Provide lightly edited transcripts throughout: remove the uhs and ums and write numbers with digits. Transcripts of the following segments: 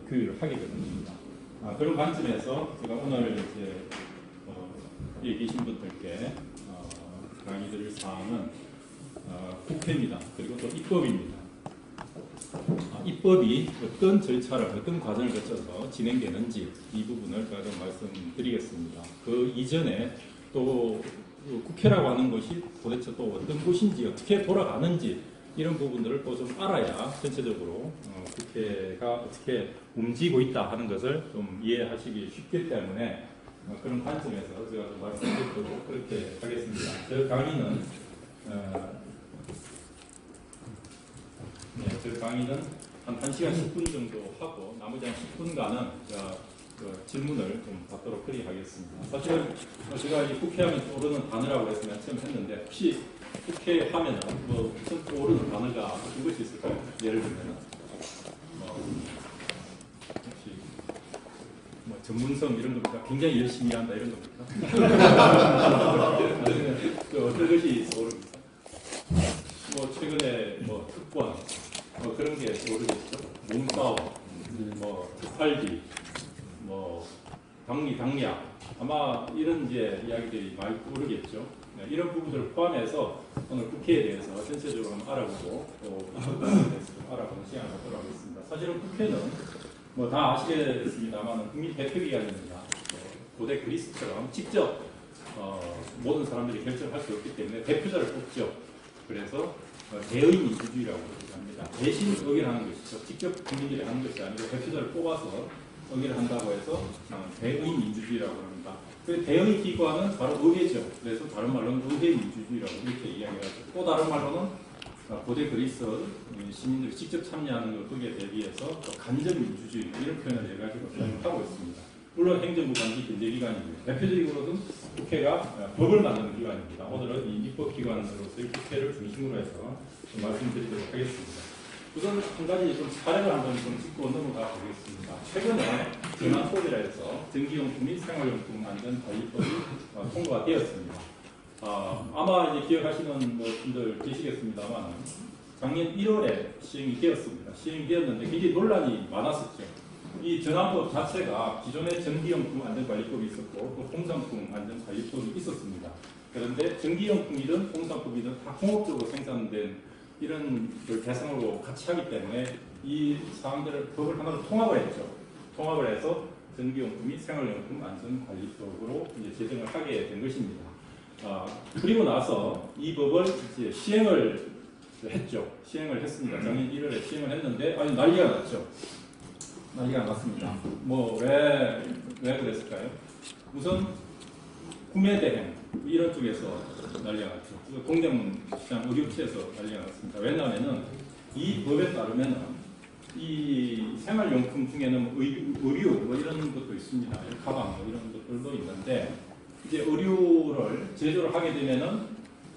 교육을 하게 됩니다. 그런 관점에서 제가 오늘 이제 여기 계신 분들께 강의드릴 사항은 국회입니다. 그리고 또 입법입니다. 입법이 어떤 절차를, 어떤 과정을 거쳐서 진행되는지 이 부분을 제가 좀 말씀드리겠습니다. 그 이전에 또 국회라고 하는 것이 도대체 또 어떤 곳인지, 어떻게 돌아가는지 이런 부분들을 또 좀 알아야 전체적으로 국회가 어떻게 움직이고 있다 하는 것을 좀 이해하시기 쉽기 때문에 그런 관점에서 제가 좀 말씀드리도록 그렇게 하겠습니다. 저 강의는 저 강의는 한 1시간 10분 정도 하고 나머지 한 10분간은 제가 질문을 좀 받도록 그리 하겠습니다. 사실은 제가 이 국회하면 떠오르는 단어라고 해서 맨 처음 했는데 혹시 국회 하면은 무슨 떠오르는 단어가 이것이 있을까요? 예를 들면은 혹시 전문성 이런 겁니까? 굉장히 열심히 한다 이런 겁니까? 어떤 것이 떠오릅니까? 최근에 특권 그런 게 떠오르겠죠. 몸싸움, 특활비, 당리당 아마 이런 이제 이야기들이 많이 떠오르겠죠. 이런 부분들을 포함해서 오늘 국회에 대해서 전체적으로 한번 알아보고 또 이것에 대해서 좀 알아보는 시간을 갖도록 하겠습니다. 사실은 국회는 다 아시겠습니다만 국민 대표기관입니다. 고대 그리스처럼 직접 모든 사람들이 결정할 수 없기 때문에 대표자를 뽑죠. 그래서 대의 민주주의라고 합니다. 대신 의결하는 것이죠. 직접 국민들이 하는 것이 아니고 대표자를 뽑아서 의결을 한다고 해서 대의 민주주의라고 합니다. 그 대의 기관은 바로 의회죠. 그래서 다른 말로는 의회 민주주의라고 이렇게 이야기하죠. 또 다른 말로는 고대 그리스 시민들이 직접 참여하는 것 거기에 대비해서 간접 민주주의 이런 표현을 여러 가지로 사용하고 있습니다. 물론 행정부 관기 견제기관입니다. 대표적으로는 국회가 법을 만드는 기관입니다. 오늘은 이 입법기관으로서의 국회를 중심으로 해서 좀 말씀드리도록 하겠습니다. 우선 한 가지 좀 사례를 한번 좀 짚고 넘어가 보겠습니다. 최근에 전환법이라 해서 전기용품 및 생활용품 안전관리법이 통과가 되었습니다. 아마 이제 기억하시는 분들 계시겠습니다만 작년 1월에 시행이 되었습니다. 시행이 되었는데 굉장히 논란이 많았었죠. 이 전환법 자체가 기존에 전기용품 안전관리법이 있었고 또 공산품 안전관리법이 있었습니다. 그런데 전기용품이든 공산품이든 다 공업적으로 생산된 이런 걸 대상으로 같이 하기 때문에 이 사항들을 법을 하나로 통합을 했죠. 통합을 해서 전기용품 및 생활용품 안전관리법으로 이제 제정을 하게 된 것입니다. 그리고 나서 이 법을 이제 시행을 했죠. 시행을 했습니다. 작년 1월에 시행을 했는데 아주 난리가 났죠. 난리가 났습니다. 왜 그랬을까요? 우선 구매대행 이런 쪽에서 난리가 났죠. 동대문시장 의료체에서 난리가 났습니다. 왜냐하면은 이 법에 따르면은 이 생활용품 중에는 의류 이런 것도 있습니다. 가방 이런 것들도 있는데 이제 의류를 제조를 하게 되면은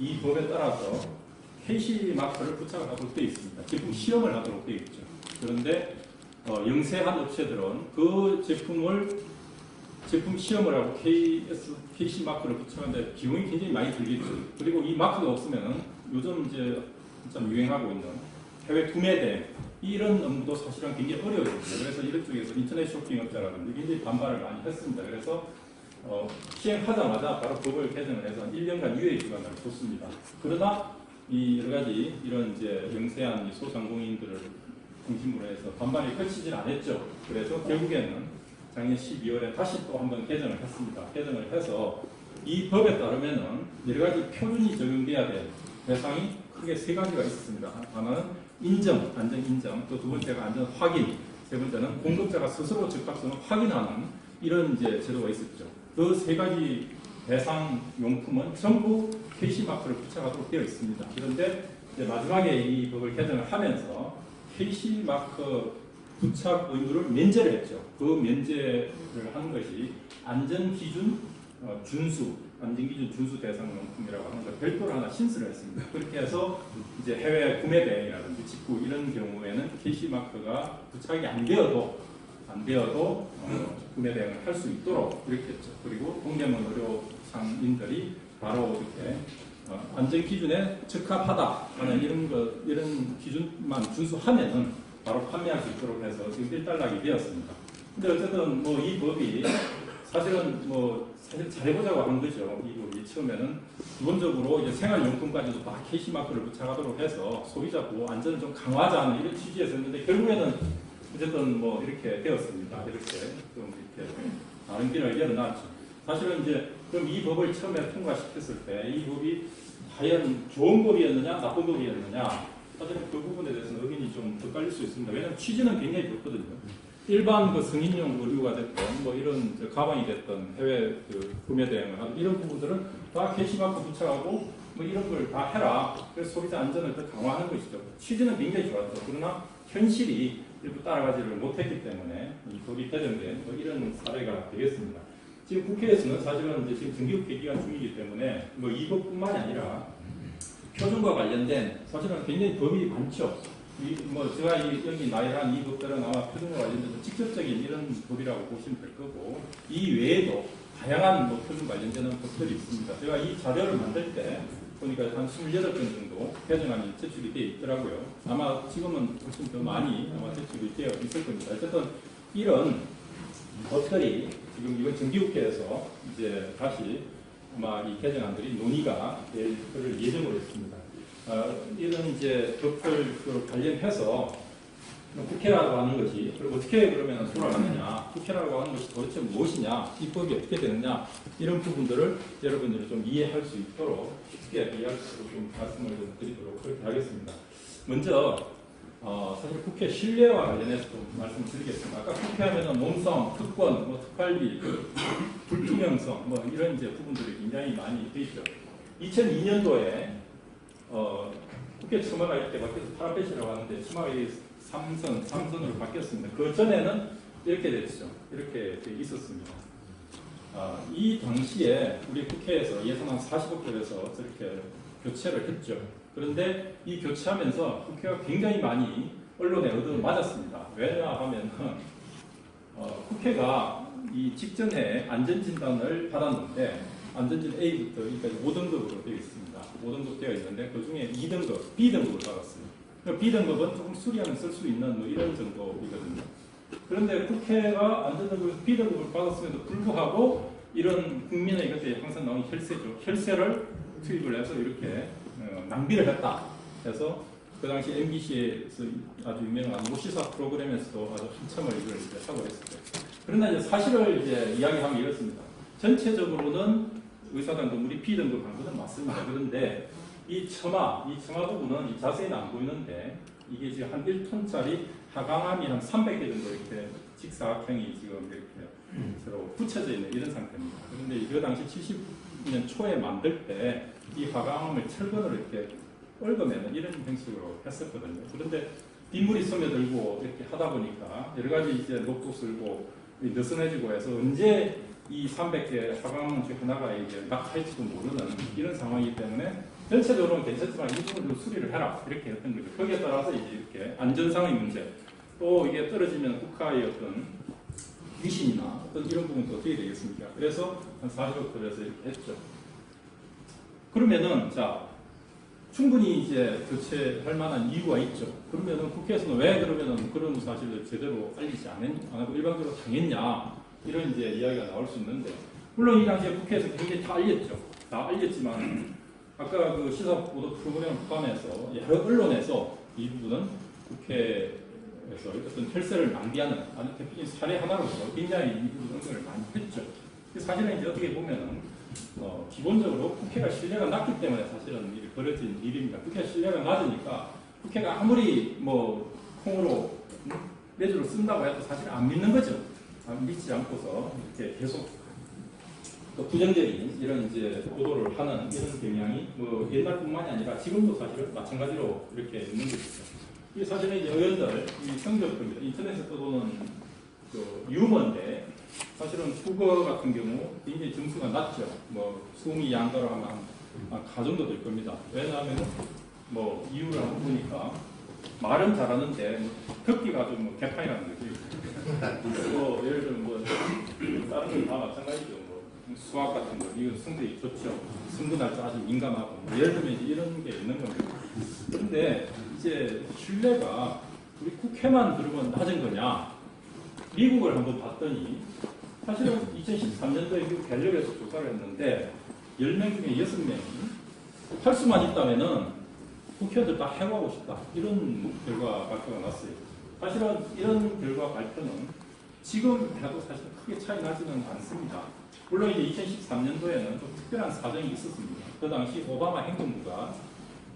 이 법에 따라서 KC 마크를 부착하도록 되어 있습니다. 제품 시험을 하도록 되어 있죠. 그런데 영세한 업체들은 그 제품 시험을 하고 KC 마크를 부착하는데 비용이 굉장히 많이 들겠죠. 그리고 이 마크가 없으면 요즘 이제 좀 유행하고 있는 해외 구매대 이런 업무도 사실은 굉장히 어려워집니다. 그래서 이런 쪽에서 인터넷 쇼핑업자라든지 굉장히 반발을 많이 했습니다. 그래서 시행하자마자 바로 법을 개정을 해서 1년간 유예 기간을 줬습니다. 그러나 이 여러 가지 이런 이제 영세한 소상공인들을 중심으로 해서 반발이 그치질 않았죠. 그래서 결국에는 작년 12월에 다시 또 한번 개정을 했습니다. 개정을 해서 이 법에 따르면은 여러 가지 표준이 적용돼야 될 대상이 크게 세 가지가 있었습니다. 하나는 인정, 안전 인정, 또 두 번째가 안전 확인, 세 번째는 공급자가 스스로 적합성을 확인하는 이런 이제 제도가 있었죠. 그 세 가지 대상 용품은 전부 KC 마크를 부착하도록 되어 있습니다. 그런데 이제 마지막에 이 법을 개정을 하면서 KC 마크 부착 의무를 면제를 했죠. 그 면제를 한 것이 안전기준 준수, 안전기준 준수 대상 용품이라고 하는 걸 별도로 하나 신설을 했습니다. 그렇게 해서 이제 해외 구매 대행이라든지 직구 이런 경우에는 KC 마크가 부착이 안 되어도 구매 대행을 할 수 있도록 이렇게 했죠. 그리고 동대문 의료상인들이 바로 이렇게 안전 기준에 적합하다 하는 이런 기준만 준수하면은 바로 판매할 수 있도록 해서 지금 일단락이 되었습니다. 근데 어쨌든 뭐 이 법이 사실은 뭐 사실 잘해보자고 한 거죠. 이 법이 처음에는 기본적으로 이제 생활용품까지도 다 캐시마크를 부착하도록 해서 소비자 보호 안전을 좀 강화하자는 이런 취지였었는데 결국에는 어쨌든 뭐 이렇게 되었습니다. 이렇게 좀 이렇게 다른 길을 열어놨죠. 사실은 이제 그럼 이 법을 처음에 통과시켰을 때 이 법이 과연 좋은 법이었느냐 나쁜 법이었느냐 사실은 그 부분에 대해서는 의견이 좀 엇갈릴 수 있습니다. 왜냐하면 취지는 굉장히 좋거든요. 일반 그 승인용 의류가 됐던 뭐 이런 가방이 됐던 해외 그 구매 대행을 하는 이런 부분들은 다 캐시마크 부착하고 뭐 이런 걸 다 해라. 그래서 소비자 안전을 더 강화하는 것이죠. 취지는 굉장히 좋았죠. 그러나 현실이 일부 따라가지를 못했기 때문에 이 법이 개정된 뭐 이런 사례가 되겠습니다. 지금 국회에서는 사실은 이제 지금 정기국회 기간 중이기 때문에 뭐 이 법뿐만이 아니라 표준과 관련된 사실은 굉장히 법이 많죠. 뭐 제가 여기 나열한 이 법들은 아마 표준과 관련된 직접적인 이런 법이라고 보시면 될 거고 이 외에도 다양한 뭐 표준 관련되는 법들이 있습니다. 제가 이 자료를 만들 때 보니까 한 28건 정도 개정안이 제출이 되어 있더라고요. 아마 지금은 훨씬 더 많이 아마 제출이 되어 있을 겁니다. 어쨌든 이런 법들이 지금 이번 정기국회에서 이제 다시 아마 이 개정안들이 논의가 될 것을 예정으로 했습니다. 이런 이제 법들 관련해서 국회라고 하는 것이 그리고 어떻게 그러면 돌아가느냐, 국회라고 하는 것이 도대체 무엇이냐, 이 법이 어떻게 되느냐 이런 부분들을 여러분들이 좀 이해할 수 있도록 쉽게 이해할 수 있도록 좀 말씀을 좀 드리도록 그렇게 하겠습니다. 먼저 사실 국회 신뢰와 관련해서 좀 말씀드리겠습니다. 아까 국회하면은 농성, 특권, 뭐 특활비, 불투명성 뭐 이런 이제 부분들이 굉장히 많이 돼 있죠. 2002년도에 국회 처마가 이렇게 바뀌어서 파라펫이라고 하는데 처마가 3선으로 바뀌었습니다. 그 전에는 이렇게 됐죠. 이렇게 있었습니다. 이 당시에 우리 국회에서 예산안 40억 들여서 저렇게 교체를 했죠. 그런데 이 교체하면서 국회가 굉장히 많이 언론에 얻어맞았습니다. 왜냐하면 국회가 이 직전에 안전진단을 받았는데 안전진 A부터 여기까지 5등급으로 되어 있습니다. 5등급 되어 있는데 그 중에 2등급, B등급을 받았어요. B등급은 조금 수리하면 쓸 수 있는 뭐 이런 정도이거든요. 그런데 국회가 안전등급에서 B등급을 받았음에도 불구하고 이런 국민의 곁에 항상 나오는 혈세죠. 혈세를 투입을 해서 이렇게 낭비를 했다. 그래서 그 당시 MBC에서 아주 유명한 시사 프로그램에서도 아주 한참을 이걸 이제 하고 했었죠. 그러나 이제 사실을 이제 이야기하면 이렇습니다. 전체적으로는 의사당 건물이 B등급 한 것은 맞습니다. 그런데 이 처마 부분은 자세히는 안 보이는데 이게 지금 한 1톤짜리 하강암이 한 300개 정도 이렇게 직사각형이 지금 이렇게 서로 붙여져 있는 이런 상태입니다. 그런데 그 당시 70년 초에 만들 때 이 하강암을 철근으로 이렇게 얽어매는 이런 형식으로 했었거든요. 그런데 빗물이 스며들고 이렇게 하다 보니까 여러 가지 이제 녹도 쓸고 느슨해지고 해서 언제 이 300개 하강암 중 하나가 이제 낙하할지도 모르는 이런 상황이기 때문에 전체적으로는 괜찮지만 이 부분을 수리를 해라 이렇게 했던 거죠. 거기에 따라서 이제 이렇게 안전상의 문제 또 이게 떨어지면 국가의 어떤 위신이나 어떤 이런 부분도 어떻게 되겠습니까? 그래서 한 40억 들여서 이렇게 했죠. 그러면은 자 충분히 이제 교체할 만한 이유가 있죠. 그러면은 국회에서는 왜 그러면은 그런 사실을 제대로 알리지 안 하고 일방적으로 당했냐 이런 이제 이야기가 나올 수 있는데 물론 이 당시에 국회에서 굉장히 다 알렸죠. 다 알렸지만 아까 그 시사 보도 프로그램을 포함해서 여러 언론에서 이 부분은 국회에서 어떤 혈세를 낭비하는 아주 대표적인 사례 하나로서 굉장히 이 부분 언급을 많이 했죠. 사실은 이제 어떻게 보면은 기본적으로 국회가 신뢰가 낮기 때문에 사실은 일이 벌어진 일입니다. 국회가 신뢰가 낮으니까 국회가 아무리 뭐 콩으로 매주로 쓴다고 해도 사실 안 믿는 거죠. 믿지 않고서 이렇게 계속 부정적인 이런 이제 보도를 하는 이런 경향이 뭐 옛날뿐만이 아니라 지금도 사실은 마찬가지로 이렇게 있는 것이죠. 이 사실은 이제 의원들 이 성적표입니다. 인터넷에 떠도는 그 유머인데 사실은 국어 같은 경우 굉장히 점수가 낮죠. 뭐 수미 양가로 하면 한 가 정도 될 겁니다. 왜냐하면 뭐 이유를 한번 보니까 말은 잘하는데 듣기가 좀 뭐 개판이라는 거지. 뭐 예를 들면 뭐 다른 건 다 마찬가지죠. 뭐 수학 같은 거 이건 성적이 좋죠. 승부 날짜 아주 민감하고 뭐 예를 들면 이제 이런 게 있는 겁니다. 그런데 이제 신뢰가 우리 국회만 그러면 낮은 거냐? 미국을 한번 봤더니 사실은 2013년도에 미국 갤럽에서 조사를 했는데 10명 중에 6명이 할 수만 있다면은 국회의원들 다 해고하고 싶다. 이런 결과 발표가 났어요. 사실은 이런 결과 발표는 지금 해도 사실 크게 차이 나지는 않습니다. 물론 이제 2013년도에는 좀 특별한 사정이 있었습니다. 그 당시 오바마 행정부가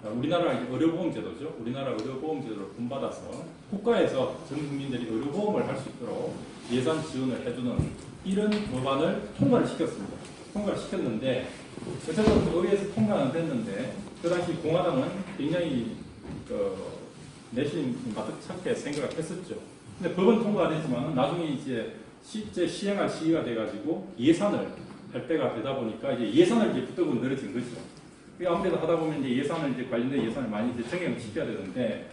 우리나라 의료보험제도죠. 우리나라 의료보험제도를 본받아서 국가에서 전 국민들이 의료보험을 할 수 있도록 예산 지원을 해주는 이런 법안을 통과를 시켰습니다. 통과를 시켰는데 어쨌든 의회에서 통과는 됐는데 그 당시 공화당은 굉장히 내심 마뜩찮게 생각을 했었죠. 근데 법은 통과가 됐지만 나중에 이제 실제 시행할 시기가 돼가지고 예산을 할 때가 되다 보니까 이제 예산을 이제 부쩍은 늘어진 거죠. 아무래도 하다 보면 이제 예산을 이제 관련된 예산을 많이 이제 정액을 시켜야 되는데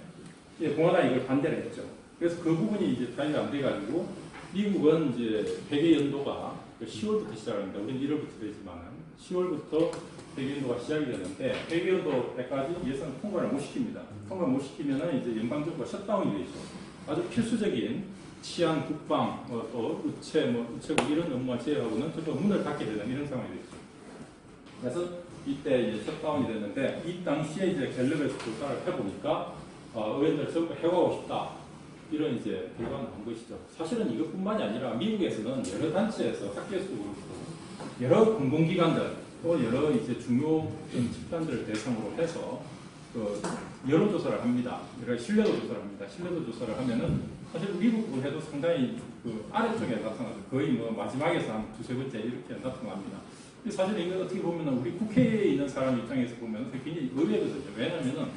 이제 공화당이 이걸 반대를 했죠. 그래서 그 부분이 이제 타결이 안 돼가지고 미국은 이제 백의 연도가 10월부터 시작합니다. 우리는 1월부터 되지만 10월부터 백의 연도가 시작이 되는데 백의 연도 때까지 예산 통과를 못 시킵니다. 통과 못 시키면은 이제 연방정부가 셧다운이 되죠. 아주 필수적인 치안, 국방, 또 우체국 이런 업무와 제외하고는 전부 문을 닫게 되는 이런 상황이 되죠. 그래서 이때 이제 셧다운이 됐는데 이 당시에 이제 갤럽에서 조사를 해보니까 의원들 전부 해고하고 싶다 이런 이제 결과가 나온 것이죠. 사실은 이것뿐만이 아니라 미국에서는 여러 단체에서 학교에서도 그렇고 여러 공공기관들 또 여러 이제 중요 집단들을 대상으로 해서 여론조사를 합니다. 여러 신뢰도 조사를 합니다. 신뢰도 조사를 하면은 사실 미국을 해도 상당히 그 아래쪽에 나타나죠. 거의 뭐 마지막에서 한 두세 번째 이렇게 나타납니다. 사실 이거 어떻게 보면 우리 국회에 있는 사람 입장에서 보면 굉장히 의외거든요. 왜냐하면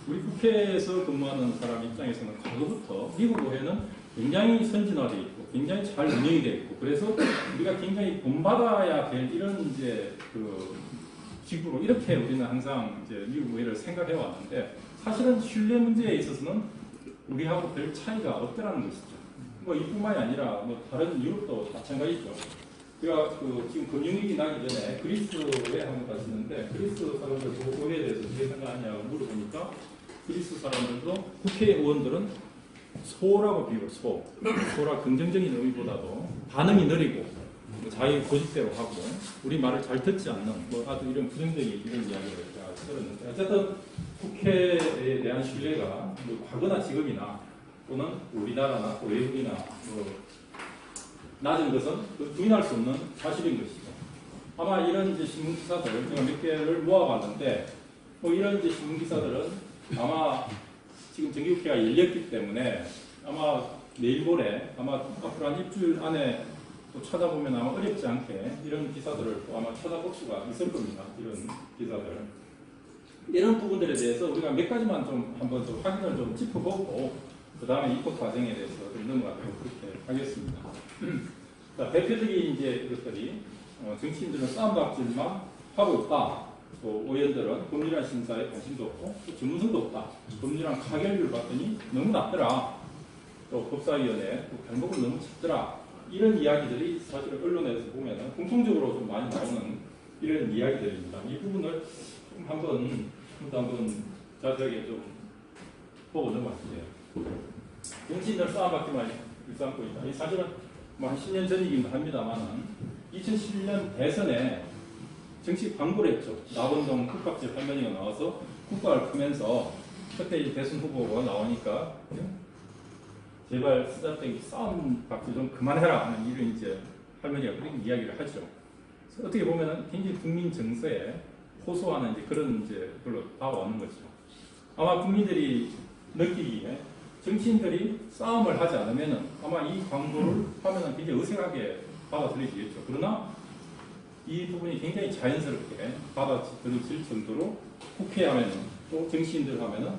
우리 국회에서 근무하는 사람 입장에서는 과거부터 미국 의회는 굉장히 선진화되어 있고 굉장히 잘 운영이 되어 있고 그래서 우리가 굉장히 본받아야 될 이런 이제 그 식으로 이렇게 우리는 항상 이제 미국 의회를 생각해 왔는데 사실은 신뢰 문제에 있어서는 우리하고 별 차이가 없다는 것이죠. 뭐 이뿐만이 아니라 뭐 다른 유럽도 마찬가지죠. 제가 지금 금융위기 나기 전에 그리스에 한번 갔었는데 그리스 사람들 의회에 대해서 어떻게 생각하냐고 물어보니까 그리스 사람들도 국회의원들은 소라고 비유를 소라 긍정적인 의미보다도 반응이 느리고 자기 고집대로 하고 우리 말을 잘 듣지 않는 뭐 아주 이런 부정적인 이런 이야기를 제가 들었는데 어쨌든 국회에 대한 신뢰가 뭐 과거나 지금이나 또는 우리나라나 또 외국이나 뭐 낮은 것은 부인할 수 없는 사실인 것이죠. 아마 이런 이제 신문 기사들 제가 몇 개를 모아봤는데 뭐 이런 이제 신문 기사들은 아마 지금 정기국회가 열렸기 때문에 아마 내일 모레 아마 앞으로 한 일주일 안에 또 찾아보면 아마 어렵지 않게 이런 기사들을 또 아마 찾아볼 수가 있을 겁니다. 이런 기사들. 이런 부분들에 대해서 우리가 몇 가지만 좀 한번 좀 확인을 좀 짚어보고 그 다음에 입법 과정에 대해서 좀 넘어가도록 그렇게 하겠습니다. 자, 대표적인 이제 이것들이 정치인들은 싸움박질만 하고 있다. 또 의원들은 법률안 심사에 관심도 없고 또 전문성도 없다. 법률안 가결률 봤더니 너무 낮더라. 또 법사위원회 또 발목을 너무 짚더라. 이런 이야기들이 사실 언론에서 보면 공통적으로 좀 많이 나오는 이런 이야기들입니다. 이 부분을 좀 한번 자세하게 좀 보고 넘어갈게요. 정치인들 싸움박질만 일삼고 있다. 이 사실은 뭐 한 10년 전이긴 합니다만은 2011년 대선에 정치 광고를 했죠. 나원동 국밥집 할머니가 나와서 국밥을 크면서 그때 이제 대선 후보가 나오니까 제발 쓰잘데기 싸움 박질 좀 그만해라 하는 이런 이제 할머니가 그렇게 이야기를 하죠. 어떻게 보면은 굉장히 국민 정서에 호소하는 이제 그런 이제 걸로 다가오는 거죠. 아마 국민들이 느끼기에 정치인들이 싸움을 하지 않으면은 아마 이 광고를 하면은 굉장히 어색하게 받아들여지겠죠. 그러나 이 부분이 굉장히 자연스럽게 받아들여질 정도로 국회 하면은 또 정치인들 하면은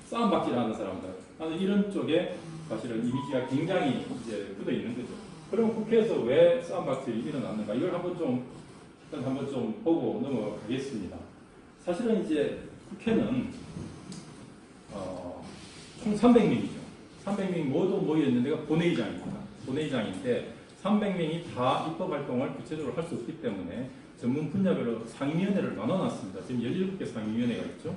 싸움 박질하는 사람들 하는 이런 쪽에 사실은 이미지가 굉장히 이제 묻어 있는 거죠. 그럼 국회에서 왜 싸움 박질이 일어났는가? 이걸 한번 좀 보고 넘어가겠습니다. 사실은 이제 국회는 총 300명이죠. 300명이 모두 모여있는 데가 본회의장입니다. 본회의장인데 300명이 다 입법활동을 구체적으로 할 수 없기 때문에 전문 분야별로 상임위원회를 나눠놨습니다. 지금 17개 상임위원회가 있죠.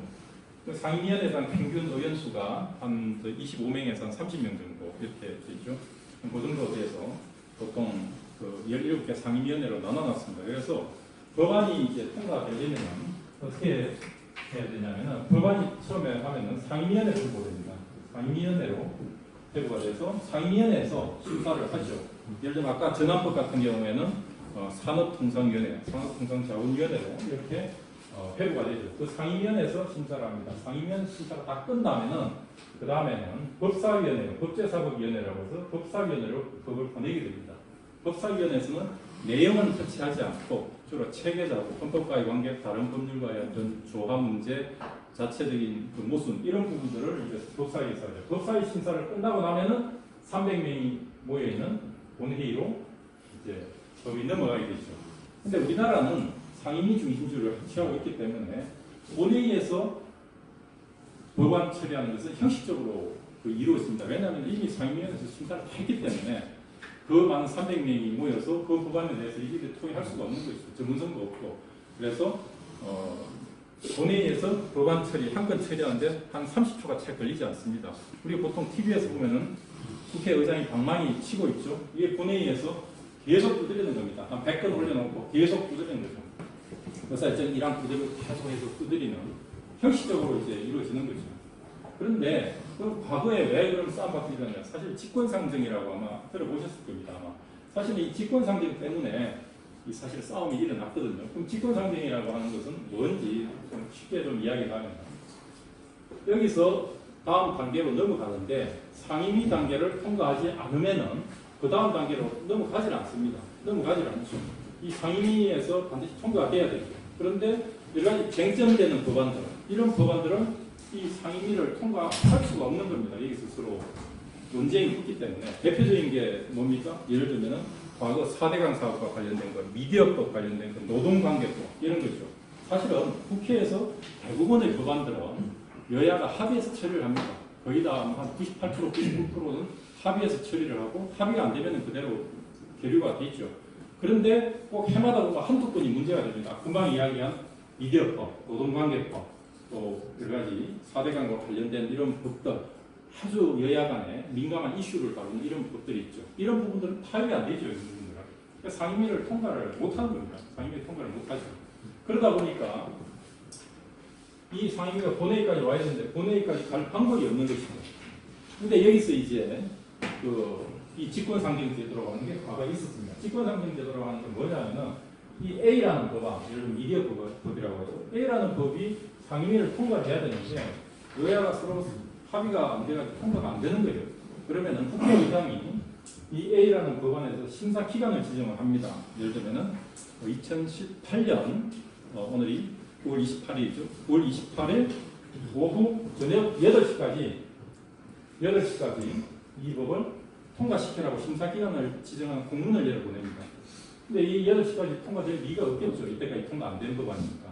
상임위원회당 평균 의원 수가 한 25명에서 한 30명 정도 이렇게 되죠. 그 정도 돼서 보통 그 17개 상임위원회로 나눠놨습니다. 그래서 법안이 이제 통과되려면 어떻게 해야 되냐면은 법안이 처음에 하면은 상임위원회로 보냅니다. 상임위원회로 회부가 돼서 상임위원회에서 심사를 하죠. 예를 들면 아까 전환법 같은 경우에는 산업통상위원회, 산업통상자원위원회로 이렇게 회부가 되죠. 그 상임위원회에서 심사를 합니다. 상임위원 심사가 다 끝나면은 그 다음에는 법사위원회, 법제사법위원회라고 해서 법사위원회로 법을 보내게 됩니다. 법사위원회에서는 내용은 터치하지 않고 주로 체계자고 헌법과의 관계, 다른 법률과의 어떤 조화 문제, 자체적인 그 모순 이런 부분들을 이제 법사위에서 하죠. 법사위 심사를 끝나고 나면은 300명이 모여 있는 본회의로 이제 법이 넘어가게 되죠. 근데 우리나라는 상임위 중심주의를 취하고 있기 때문에 본회의에서 법안 처리하는 것은 형식적으로 이루어집니다. 왜냐하면 이미 상임위원회에서 심사를 했기 때문에 그 많은 300명이 모여서 그 법안에 대해서 이게 토의할 수가 없는 것이죠. 전문성도 없고. 그래서 본회의에서 법안 처리, 한 건 처리하는데 한 30초가 채 걸리지 않습니다. 우리 보통 TV에서 보면은 국회의장이 방망이 치고 있죠. 이게 본회의에서 계속 두드리는 겁니다. 한 100건 올려놓고 계속 두드리는 거죠. 그래서 일정 일한 그대로 계속해서 두드리는 형식적으로 이제 이루어지는 거죠. 그런데 그 과거에 왜 그런 싸움밖에 일어나냐? 사실 직권상정이라고 아마 들어보셨을 겁니다. 아마 사실 이 직권상정 때문에 이 사실 싸움이 일어났거든요. 그럼 직권상정이라고 하는 것은 뭔지 좀 쉽게 좀 이야기를 하면 여기서 다음 단계로 넘어가는데 상임위 단계를 통과하지 않으면은 그 다음 단계로 넘어가질 않습니다. 넘어가질 않죠. 이 상임위에서 반드시 통과돼야 되죠. 그런데 여러 가지 쟁점되는 법안들, 이런 법안들은 이 상임위를 통과할 수가 없는 겁니다. 여기서 서로 논쟁이 있기 때문에. 대표적인 게 뭡니까? 예를 들면 과거 4대강 사업과 관련된 것, 미디어법 관련된 것, 노동관계법 이런 거죠. 사실은 국회에서 대부분의 법안들은 여야가 합의해서 처리를 합니다. 거의 다 한 98%, 99%는 합의해서 처리를 하고 합의가 안 되면 그대로 계류가 돼 있죠. 그런데 꼭 해마다 보면 한두 건이 문제가 됩니다. 금방 이야기한 미디어법, 노동관계법, 또 여러 가지 4대강과 관련된 이런 법들, 아주 여야 간에 민감한 이슈를 다루는 이런 법들이 있죠. 이런 부분들은 타협이 안 되죠. 이런 부분들은. 그러니까 상임위를 통과를 못하는 겁니다. 상임위 통과를 못하죠. 그러다 보니까 이 상임위가 본회의까지 와야 되는데 본회의까지 갈 방법이 없는 것입니다. 근데 여기서 이제 이 직권상정 제도라고 하는 게 과거에 있었습니다. 직권상정 제도라고 하는 건 뭐냐면은 이 A라는 법안, 예를 들면 미디어 법이라고 하죠. A라는 법이 상임위를 통과해야 되는데 여야가 서로 합의가 안 돼가지고 통과가 안 되는 거예요. 그러면은 국회의장이 이 A라는 법안에서 심사 기간을 지정을 합니다. 예를 들면은 2018년 오늘이 9월 28일이죠. 9월 28일 오후 저녁 8시까지 이 법을 통과시키라고 심사기간을 지정한 공문을 내려보냅니다. 근데 이 8시까지 통과될 리가 없겠죠. 이때까지 통과 안 된 법안이니까.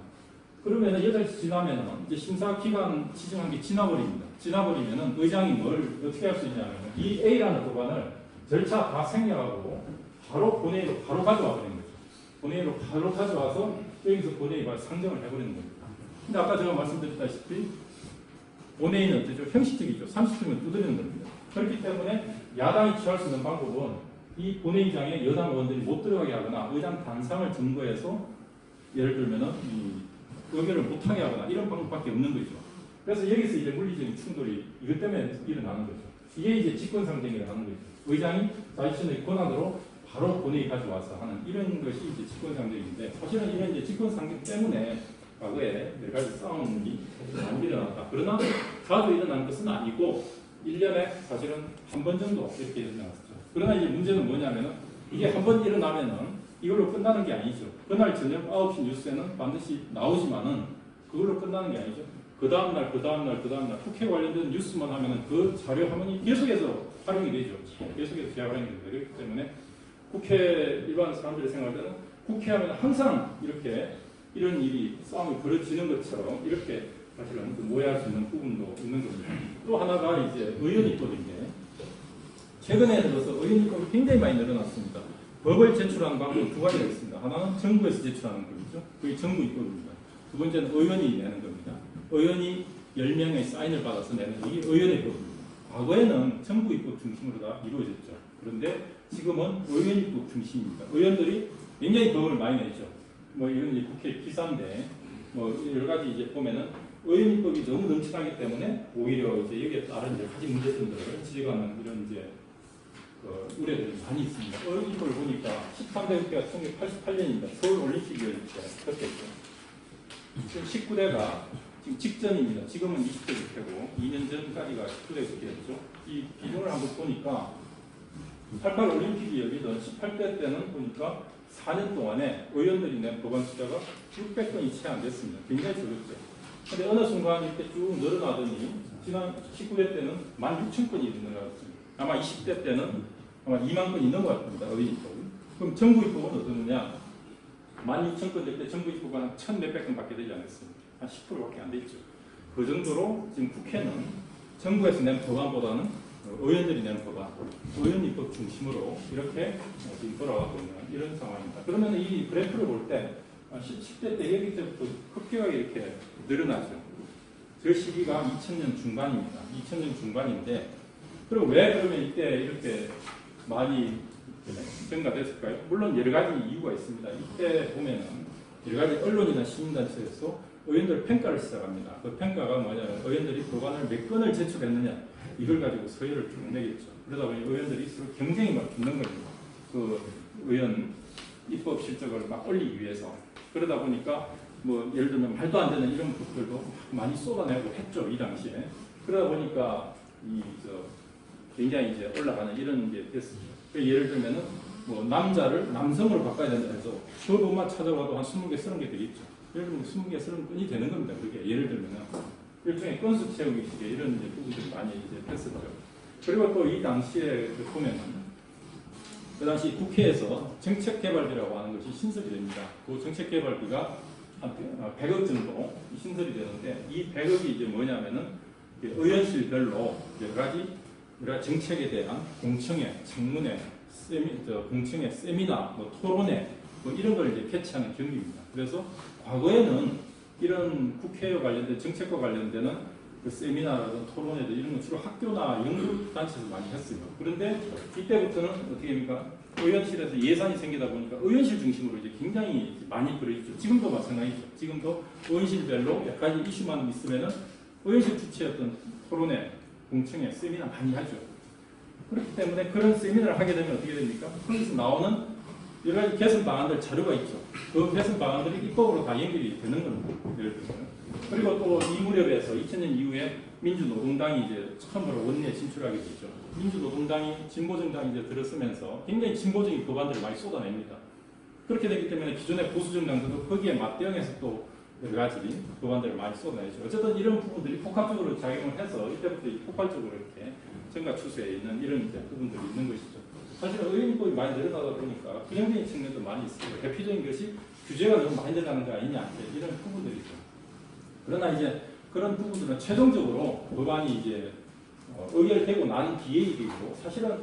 그러면 8시 지나면은 이제 심사기간 지정한 게 지나버립니다. 지나버리면은 의장이 뭘 어떻게 할 수 있냐면 이 A라는 법안을 절차 다 생략하고 바로 본회의로 바로 가져와 버리는 거죠. 본회의로 바로 가져와서 여기서 본회의가 상정을 해버리는 겁니다. 근데 아까 제가 말씀드렸다시피 본회의는 좀 형식적이죠. 30분은 두드리는 겁니다. 그렇기 때문에 야당이 취할 수 있는 방법은 이 본회의장에 여당 의원들이 못 들어가게 하거나 의장 단상을 증거해서 예를 들면은 의결을 못하게 하거나 이런 방법밖에 없는 거죠. 그래서 여기서 이제 물리적인 충돌이 이것 때문에 일어나는 거죠. 이게 이제 직권상정이라고 하는 거죠. 의장이 자신의 권한으로 바로 본회의 가져와서 하는 이런 것이 이제 직권상정인데 사실은 이런 이제 직권상정 때문에 과거에 여러 가지 싸움이 많이 일어났다. 그러나 자주 일어난 것은 아니고 1년에 사실은 한 번 정도 이렇게 일어났었죠. 그러나 이제 문제는 뭐냐면은 이게 한 번 일어나면은 이걸로 끝나는 게 아니죠. 그날 저녁 9시 뉴스에는 반드시 나오지만은 그걸로 끝나는 게 아니죠. 그 다음날 국회 관련된 뉴스만 하면은 그 자료 화면이 계속해서 활용이 되죠. 계속해서 재활용이 됩니다. 그렇기 때문에 국회 일반 사람들이 생각할 때는 국회하면 항상 이렇게 이런 일이 싸움이 벌어지는 것처럼 이렇게 사실은 오해할 수 있는 부분도 있는 겁니다. 또 하나가 이제 의원입법인데 최근에 들어서 의원입법이 굉장히 많이 늘어났습니다. 법을 제출하는 방법은 두 가지가 있습니다. 하나는 정부에서 제출하는 법이죠. 그게 정부 입법입니다. 두 번째는 의원이 내는 겁니다. 의원이 10명의 사인을 받아서 내는 이게 의원의 법입니다. 과거에는 정부 입법 중심으로 다 이루어졌죠. 그런데 지금은 의원 입법 중심입니다. 의원들이 굉장히 법을 많이 내죠. 뭐 이건 이제 국회 기사인데 뭐 여러 가지 이제 보면은 의원 입법이 너무 넘쳐나기 때문에 오히려 이제 여기에 따른 여러 가지 문제점들을 지적하는 이런 이제 우려들이 많이 있습니다. 의원 입법을 보니까 13대 국회가 1988년입니다. 서울 올림픽이었을 때 그렇겠죠. 지금 19대가 지금 직전입니다. 지금은 20대 국회고 2년 전까지가 19대 국회였죠. 이 비중을 한번 보니까 88 올림픽이 열리던 18대 때는 보니까 4년 동안에 의원들이 낸 법안 숫자가 600건이 채 안 됐습니다. 굉장히 적었죠. 근데 어느 순간 이렇게 쭉 늘어나더니 지난 19대 때는 16,000건이 늘어났습니다. 아마 20대 때는 아마 2만 건이 넘어갈 겁니다. 의원 입법은. 그럼 정부 입법은 어떠느냐? 16,000건 될 때 정부 입법은 한 1,몇백 건밖에 되지 않았습니다. 한 10%밖에 안 됐죠. 그 정도로 지금 국회는 정부에서 낸 법안보다는 의원들이 내는 법안, 의원 입법 중심으로 이렇게 지금 돌아가고 있는 이런 상황입니다. 그러면 이 그래프를 볼 때 10대 때 여기 때부터 급격하게 이렇게 늘어나죠. 저 시기가 2000년 중반입니다. 2000년 중반인데 그럼 왜 그러면 이때 이렇게 많이 증가됐을까요? 물론 여러 가지 이유가 있습니다. 이때 보면은 여러 가지 언론이나 시민단체에서 의원들 평가를 시작합니다. 그 평가가 뭐냐면 의원들이 법안을 몇 건을 제출했느냐 이걸 가지고 서열을 쭉 내겠죠. 그러다 보니 의원들이 서로 경쟁이 막 붙는 겁니다. 그 의원 입법 실적을 막 올리기 위해서. 그러다 보니까 뭐 예를 들면 말도 안 되는 이런 것들도 많이 쏟아내고 했죠. 이 당시에. 그러다 보니까 굉장히 이제 올라가는 이런 게 됐습니다. 예를 들면은 뭐 남자를 남성으로 바꿔야 된다 해서 그 법만 찾아봐도 한 20개, 30개 되겠죠. 예를 들면 20개, 30건이 되는 겁니다. 그게 예를 들면은 일종의 건수 채우기식의 이런 이제 부분들이 많이 이제 됐었죠. 그리고 또 이 당시에 보면은 그 당시 국회에서 정책개발비라고 하는 것이 신설이 됩니다. 그 정책개발비가 한 100억 정도 신설이 되는데 이 100억이 이제 뭐냐면은 의원실별로 여러 가지 정책에 대한 공청회, 청문회, 공청회, 세미나, 뭐 토론회 뭐 이런 걸 이제 개최하는 경위입니다. 그래서 과거에는 이런 국회와 관련된 정책과 관련되는 그 세미나라든 토론회들 이런 건 주로 학교나 연구단체에서 많이 했어요. 그런데 이때부터는 어떻게 됩니까? 의원실에서 예산이 생기다 보니까 의원실 중심으로 이제 굉장히 많이 벌어지죠. 지금도 마찬가지죠. 지금도 의원실별로 몇 가지 이슈만 있으면은 의원실 주최였던 토론회, 공청회, 세미나 많이 하죠. 그렇기 때문에 그런 세미나를 하게 되면 어떻게 됩니까? 거기서 나오는 여러 가지 개선 방안들 자료가 있죠. 그 개선 방안들이 입법으로 다 연결이 되는 겁니다. 예를 들면. 그리고 또 이 무렵에서 2000년 이후에 민주노동당이 이제 처음으로 원내에 진출하게 되죠. 민주노동당이 진보정당이 이제 들어서면서 굉장히 진보적인 법안들을 많이 쏟아냅니다. 그렇게 되기 때문에 기존의 보수정당들도 거기에 맞대응해서 또 여러 가지 법안들을 많이 쏟아내죠. 어쨌든 이런 부분들이 복합적으로 작용을 해서 이때부터 폭발적으로 이렇게 증가 추세에 있는 이런 이제 부분들이 있는 것이죠. 사실 의원입법이 많이 늘어나다 보니까 부정적인 측면도 많이 있습니다. 대표적인 것이 규제가 너무 많이 들어가는 거 아니냐 이런 부분들이죠. 그러나 이제 그런 부분들은 최종적으로 법안이 이제 의결되고 난 뒤의 일이고 사실은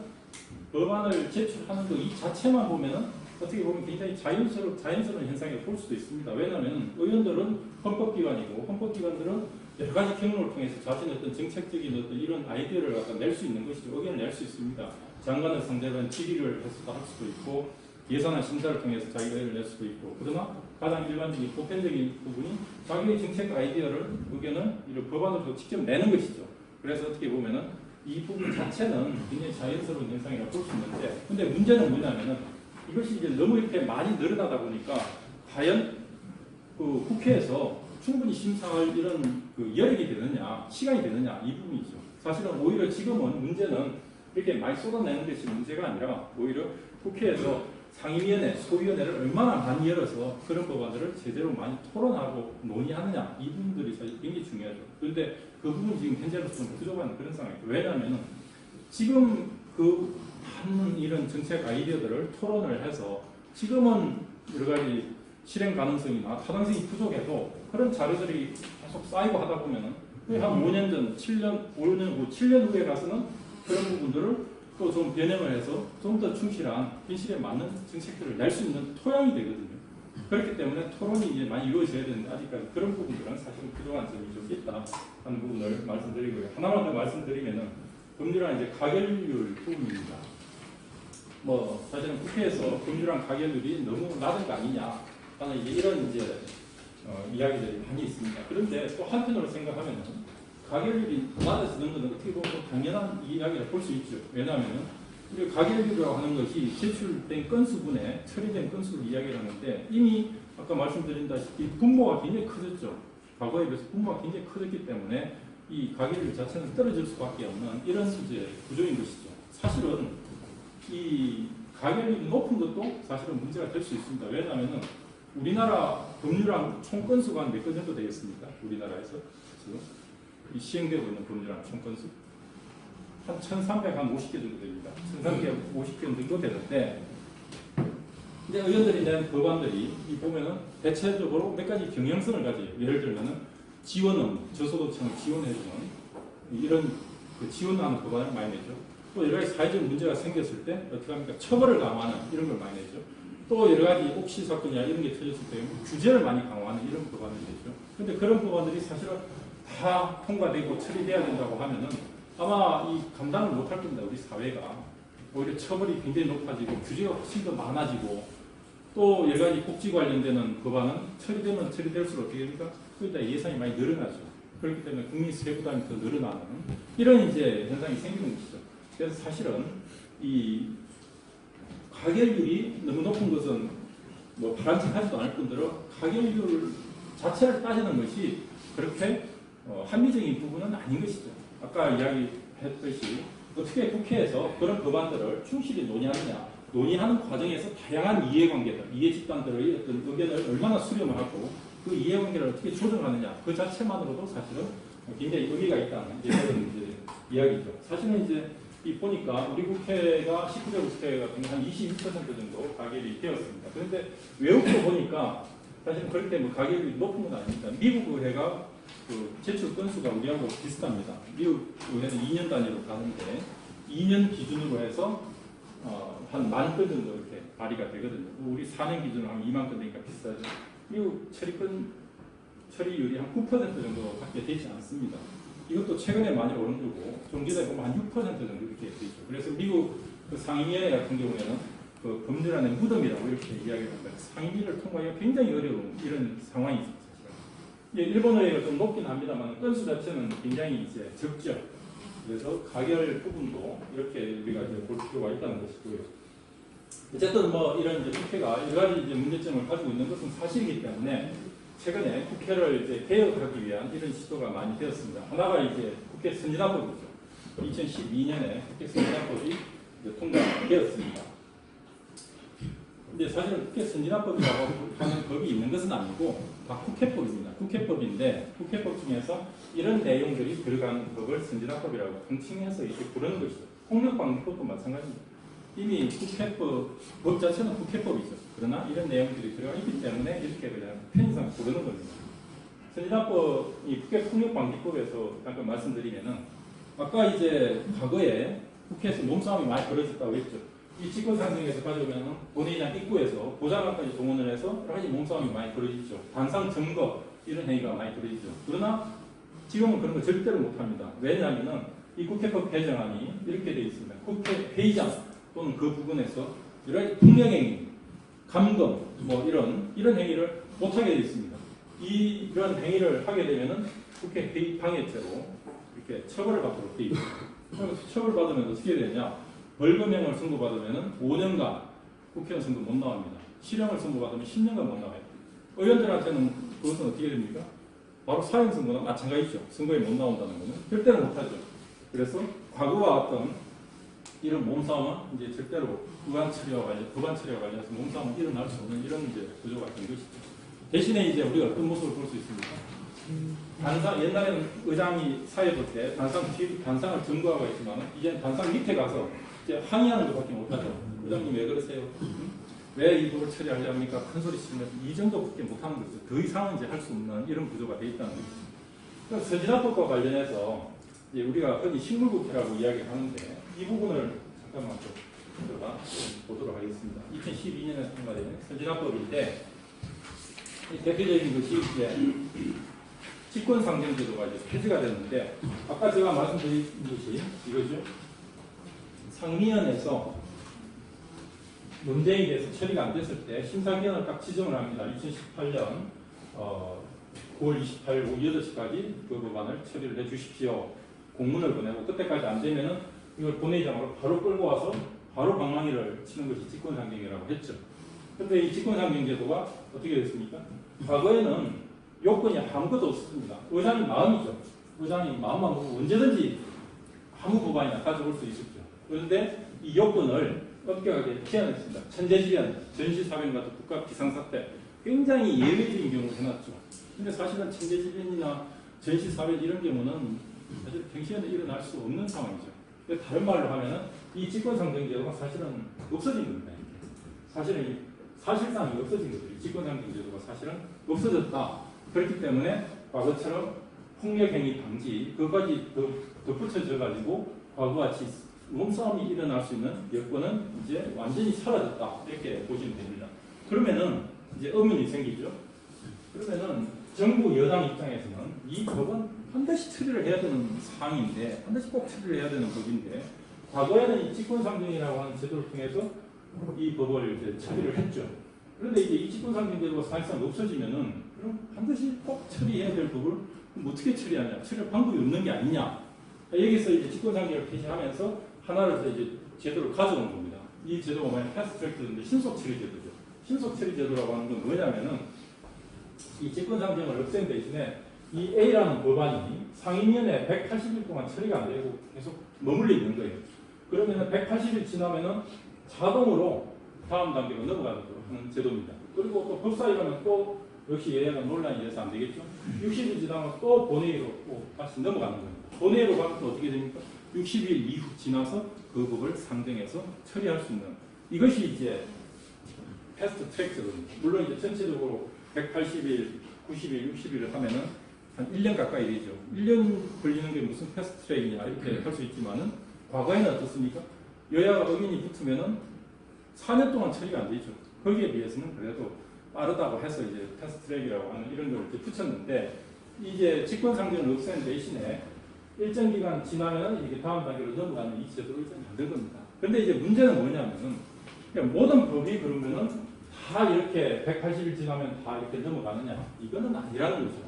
법안을 제출하는 것 이 자체만 보면은 어떻게 보면 굉장히 자연스러운 현상이라고 볼 수도 있습니다. 왜냐하면 의원들은 헌법기관이고 헌법기관들은 여러 가지 경로를 통해서 자신의 어떤 정책적인 어떤 이런 아이디어를 갖다 낼 수 있는 것이죠. 의견을 낼 수 있습니다. 장관을 상대로 한 질의를 해서도 할 수도 있고 예산안 심사를 통해서 자기가 의견을 낼 수도 있고 그러나 가장 일반적인 보편적인 부분이 자기의 정책 아이디어를 의견을 이런 법안으로 직접 내는 것이죠. 그래서 어떻게 보면은 이 부분 자체는 굉장히 자연스러운 현상이라고 볼 수 있는데 근데 문제는 뭐냐면은 이것이 이제 너무 이렇게 많이 늘어나다 보니까 과연 그 국회에서 충분히 심사할 이런 그 여력이 되느냐 시간이 되느냐 이 부분이죠. 사실은 오히려 지금은 문제는 이렇게 많이 쏟아내는 것이 문제가 아니라 오히려 국회에서 상임위원회, 소위원회를 얼마나 많이 열어서 그런 법안들을 제대로 많이 토론하고 논의하느냐 이 부분들이 사실 굉장히 중요하죠. 그런데 그 부분이 지금 현재로서는 부족한 그런 상황이죠. 왜냐하면 지금 그 많은 이런 정책 아이디어들을 토론을 해서 지금은 여러 가지 실행 가능성이나 타당성이 부족해도 그런 자료들이 계속 쌓이고 하다 보면은 한 5년 전, 7년 후에 가서는 그런 부분들을 또 좀 변형을 해서 좀 더 충실한 현실에 맞는 정책들을 낼 수 있는 토양이 되거든요. 그렇기 때문에 토론이 이제 많이 이루어져야 되는데 아직까지 그런 부분들은 사실은 부족한 점이 좀 있다 하는 부분을 말씀드리고요. 하나만 더 말씀드리면은 법률안 이제 가결률 부분입니다. 뭐 사실은 국회에서 법률안 가결률이 너무 낮은 거 아니냐 하는 이제 이런 이제 이야기들이 많이 있습니다. 그런데 또 한편으로 생각하면은 가결률이 낮아지는 것은 어떻게 보면 당연한 이야기를 볼 수 있죠. 왜냐하면은 우리 가결률이라고 하는 것이 제출된 건수분에 처리된 건수를 이야기를 하는데 이미 아까 말씀드린다시피 분모가 굉장히 커졌죠. 과거에 비해서 분모가 굉장히 커졌기 때문에 이 가결률 자체는 떨어질 수밖에 없는 이런 이제 구조인 것이죠. 사실은 이 가결률이 높은 것도 사실은 문제가 될 수 있습니다. 왜냐하면은 우리나라 법률안 총 건수가 몇 건 정도 되겠습니까? 우리나라에서 지금 이 시행되고 있는 법률안 총 건수 한 1,350개 정도 됩니다. 1,350개 정도 되는데 이제 의원들이 낸 법안들이 이 보면은 대체적으로 몇 가지 경향성을 가져요. 예를 들면은 지원은 저소득층을 지원해주는 이런 그 지원하는 법안을 많이 내죠. 또 여러 가지 사회적 문제가 생겼을 때 어떻게 합니까? 처벌을 강화하는 이런 걸 많이 내죠. 또 여러 가지 옥시 사건이나 이런 게 터졌을 때 규제를 많이 강화하는 이런 법안을 내죠. 그런데 그런 법안들이 사실은 다 통과되고 처리돼야 된다고 하면은 아마 이 감당을 못할 겁니다. 우리 사회가 오히려 처벌이 굉장히 높아지고 규제가 훨씬 더 많아지고 또 여러 가지 복지 관련되는 법안은 처리되면 처리될수록 어떻게 됩니까? 그러다 예산이 많이 늘어나죠. 그렇기 때문에 국민 세부담이 더 늘어나는 이런 이제 현상이 생기는 것이죠. 그래서 사실은 이 가결률이 너무 높은 것은 뭐 바람직하지도 않을 뿐더러 가결률 자체를 따지는 것이 그렇게 합리적인 부분은 아닌 것이죠. 아까 이야기했듯이 어떻게 국회에서 그런 법안들을 충실히 논의하느냐, 논의하는 과정에서 다양한 이해관계들, 이해집단들의 어떤 의견을 얼마나 수렴을 하고 그 이해관계를 어떻게 조정하느냐, 그 자체만으로도 사실은 굉장히 의미가 있다는 이런 이제 이야기죠. 사실은 이제 이 보니까 우리 국회가 19대 국회 같은 게 한 22% 정도 가결이 되었습니다. 그런데 외국도 보니까 사실은 그렇게 뭐 가결이 높은 건 아닙니다. 미국 의회가 그 제출 건수가 우리하고 비슷합니다. 미국 의회는 2년 단위로 가는데 2년 기준으로 해서 한 10,000건 정도 이렇게 발의가 되거든요. 우리 4년 기준으로 하면 2만 건 되니까 비싸죠. 미국 처리율이 한 9% 정도밖에 되지 않습니다. 이것도 최근에 많이 오른 거고 좀 전에 보면 한 6% 정도 이렇게 되죠. 그래서 미국 그 상임위원회 같은 경우에는 그 법률안의 무덤이라고 이렇게 이야기를 합니다. 상임위를 통과하기가 굉장히 어려운 이런 상황이죠. 예, 일본 의회가 좀 높긴 합니다만 건수 자체는 굉장히 이제 적죠. 그래서 가결 부분도 이렇게 우리가 이제 볼 필요가 있다는 것이고요. 어쨌든 뭐 이런 이제 국회가 여러 가지 이제 문제점을 가지고 있는 것은 사실이기 때문에 최근에 국회를 이제 개혁하기 위한 이런 시도가 많이 되었습니다. 하나가 이제 국회 선진화법이죠. 2012년에 국회 선진화법이 통과되었습니다. 근데 사실은 국회 선진화법이라고 하는 법이 있는 것은 아니고 다 국회법입니다. 국회법인데 국회법 중에서 이런 내용들이 들어가는 법을 선진화법이라고 통칭해서 이렇게 부르는 것이죠. 폭력방지법도 마찬가지입니다. 이미 법 자체는 국회법이죠. 그러나 이런 내용들이 들어가 있기 때문에 이렇게 그냥 편의상 부르는 겁니다. 선진화법이 국회 폭력방지법에서 잠깐 말씀드리면은 아까 이제 과거에 국회에서 몸싸움이 많이 벌어졌다고 했죠. 이 직권상정에서 가져오면 본회의장 입구에서 보좌관까지 동원을 해서 여러 가지 몸싸움이 많이 벌어지죠. 단상 점거 이런 행위가 많이 벌어지죠. 그러나 지금은 그런 거 절대로 못합니다. 왜냐하면 이 국회법 개정안이 이렇게 되어 있습니다. 국회 회의장 또는 그 부분에서 여러 가지 폭력행위, 감금 뭐 이런 행위를 못하게 되어 있습니다. 이런 행위를 하게 되면은 국회 회의 방해죄로 이렇게 처벌을 받도록 되어 있습니다. 처벌받으면 어떻게 되냐? 벌금형을 선고받으면 5년간 국회의원 선거 못 나옵니다. 실형을 선고받으면 10년간 못 나와요. 의원들한테는 그것은 어떻게 됩니까? 바로 사형 선고나 마찬가지죠. 선거에 못 나온다는 것은 절대로 못하죠. 그래서 과거와 어떤 이런 몸싸움은 이제 절대로 법안 처리와 관련해서 몸싸움은 일어날 수 없는 이런 이제 구조가 된 것이죠. 대신에 이제 우리가 어떤 모습을 볼 수 있습니까? 단상, 옛날에는 의장이 사회 볼 때 단상을 점거하고 있지만 이제는 단상 밑에 가서 이제 항의하는 것밖에 못하죠. 의장님 왜 그러세요? 왜 이 법을 처리하려 합니까? 큰 소리 치면서 이 정도밖에 못하는 거죠. 더 이상은 이제 할 수 없는 이런 구조가 되어 있다는 거죠. 그러니까 선진화법과 관련해서 이제 우리가 흔히 식물국회라고 이야기하는데 이 부분을 잠깐만 좀 보도록 하겠습니다. 2012년에 통과된 선진화법인데 이 대표적인 것이 이제 직권상정제도가 이제 폐지가 됐는데, 아까 제가 말씀드린 것이 이거죠. 상미연에서 논쟁에 대해서 처리가 안 됐을 때 심사기한을 딱 지정을 합니다. 2018년 9월 28일 오후 8시까지 그 법안을 처리를 해 주십시오. 공문을 보내고, 그때까지 안 되면은 이걸 본회의장으로 바로 끌고 와서 바로 방망이를 치는 것이 직권상정이라고 했죠. 그런데 이 직권상정제도가 어떻게 됐습니까? 과거에는 요건이 아무것도 없었습니다. 의장님 마음이죠. 의장님 마음만 보고 언제든지 아무 법안이나 가져올 수 있었죠. 그런데 이 요건을 엄격하게 제한했습니다. 천재지변, 전시사변 같은 국가 비상사태, 굉장히 예외적인 경우를 해놨죠. 근데 사실은 천재지변이나 전시사변 이런 경우는 사실 평시에는 일어날 수 없는 상황이죠. 다른 말로 하면은 이 직권상정제도가 사실은 없어진 겁니다. 사실상 없어진 거죠. 이 직권상정제도가 사실은 없어졌다. 그렇기 때문에 과거처럼 폭력행위 방지, 그것까지 덧붙여져 가지고 과거와 같이 몸싸움이 일어날 수 있는 여건은 이제 완전히 사라졌다. 이렇게 보시면 됩니다. 그러면은 이제 의문이 생기죠. 그러면은 정부 여당 입장에서는 이 법은 반드시 처리를 해야 되는 사항인데, 반드시 꼭 처리를 해야 되는 법인데, 과거에는 이 직권상정이라고 하는 제도를 통해서 이 법을 이제 처리를 했죠. 그런데 이제 이 직권상정제도가 사실상 없어지면은 그럼 반드시 꼭 처리해야 될 법을 어떻게 처리하냐? 처리할 방법이 없는 게 아니냐? 여기서 이제 직권상정을 폐지하면서 하나를 더 이제 제도를 가져온 겁니다. 이 제도가 뭐냐? 패스트트랙 제도인데 신속처리제도죠. 신속처리제도라고 하는 건 뭐냐면은 이 직권상정을 없앤 대신에 이 A라는 법안이 상임위원회 180일 동안 처리가 안 되고 계속 머물러 있는 거예요. 그러면은 180일 지나면은 자동으로 다음 단계로 넘어가도록 하는 제도입니다. 그리고 또 법사위 가면 또 역시 여야가 논란이 돼서 안 되겠죠. 60일 지나면 또 본회의로 또 다시 넘어가는 겁니다. 본회의로 가면 또 어떻게 됩니까? 60일 이후 지나서 그 법을 상정해서 처리할 수 있는, 이것이 이제 패스트 트랙 제도입니다. 물론 이제 전체적으로 180일, 90일, 60일을 하면은 한 1년 가까이 되죠. 1년 걸리는 게 무슨 패스트 트랙이냐 이렇게 할 수 있지만은 과거에는 어떻습니까? 여야가 의견이 붙으면은 4년 동안 처리가 안 되죠. 거기에 비해서는 그래도 빠르다고 해서 이제 패스트 트랙이라고 하는 이런 걸 이제 붙였는데, 이제 직권상정을 없앤 대신에 일정 기간 지나면 이게 다음 단계로 넘어가는 이 제도를 이제 만든 겁니다. 근데 이제 문제는 뭐냐면은, 모든 법이 그러면은 다 이렇게 180일 지나면 다 이렇게 넘어가느냐? 이거는 아니라는 거죠.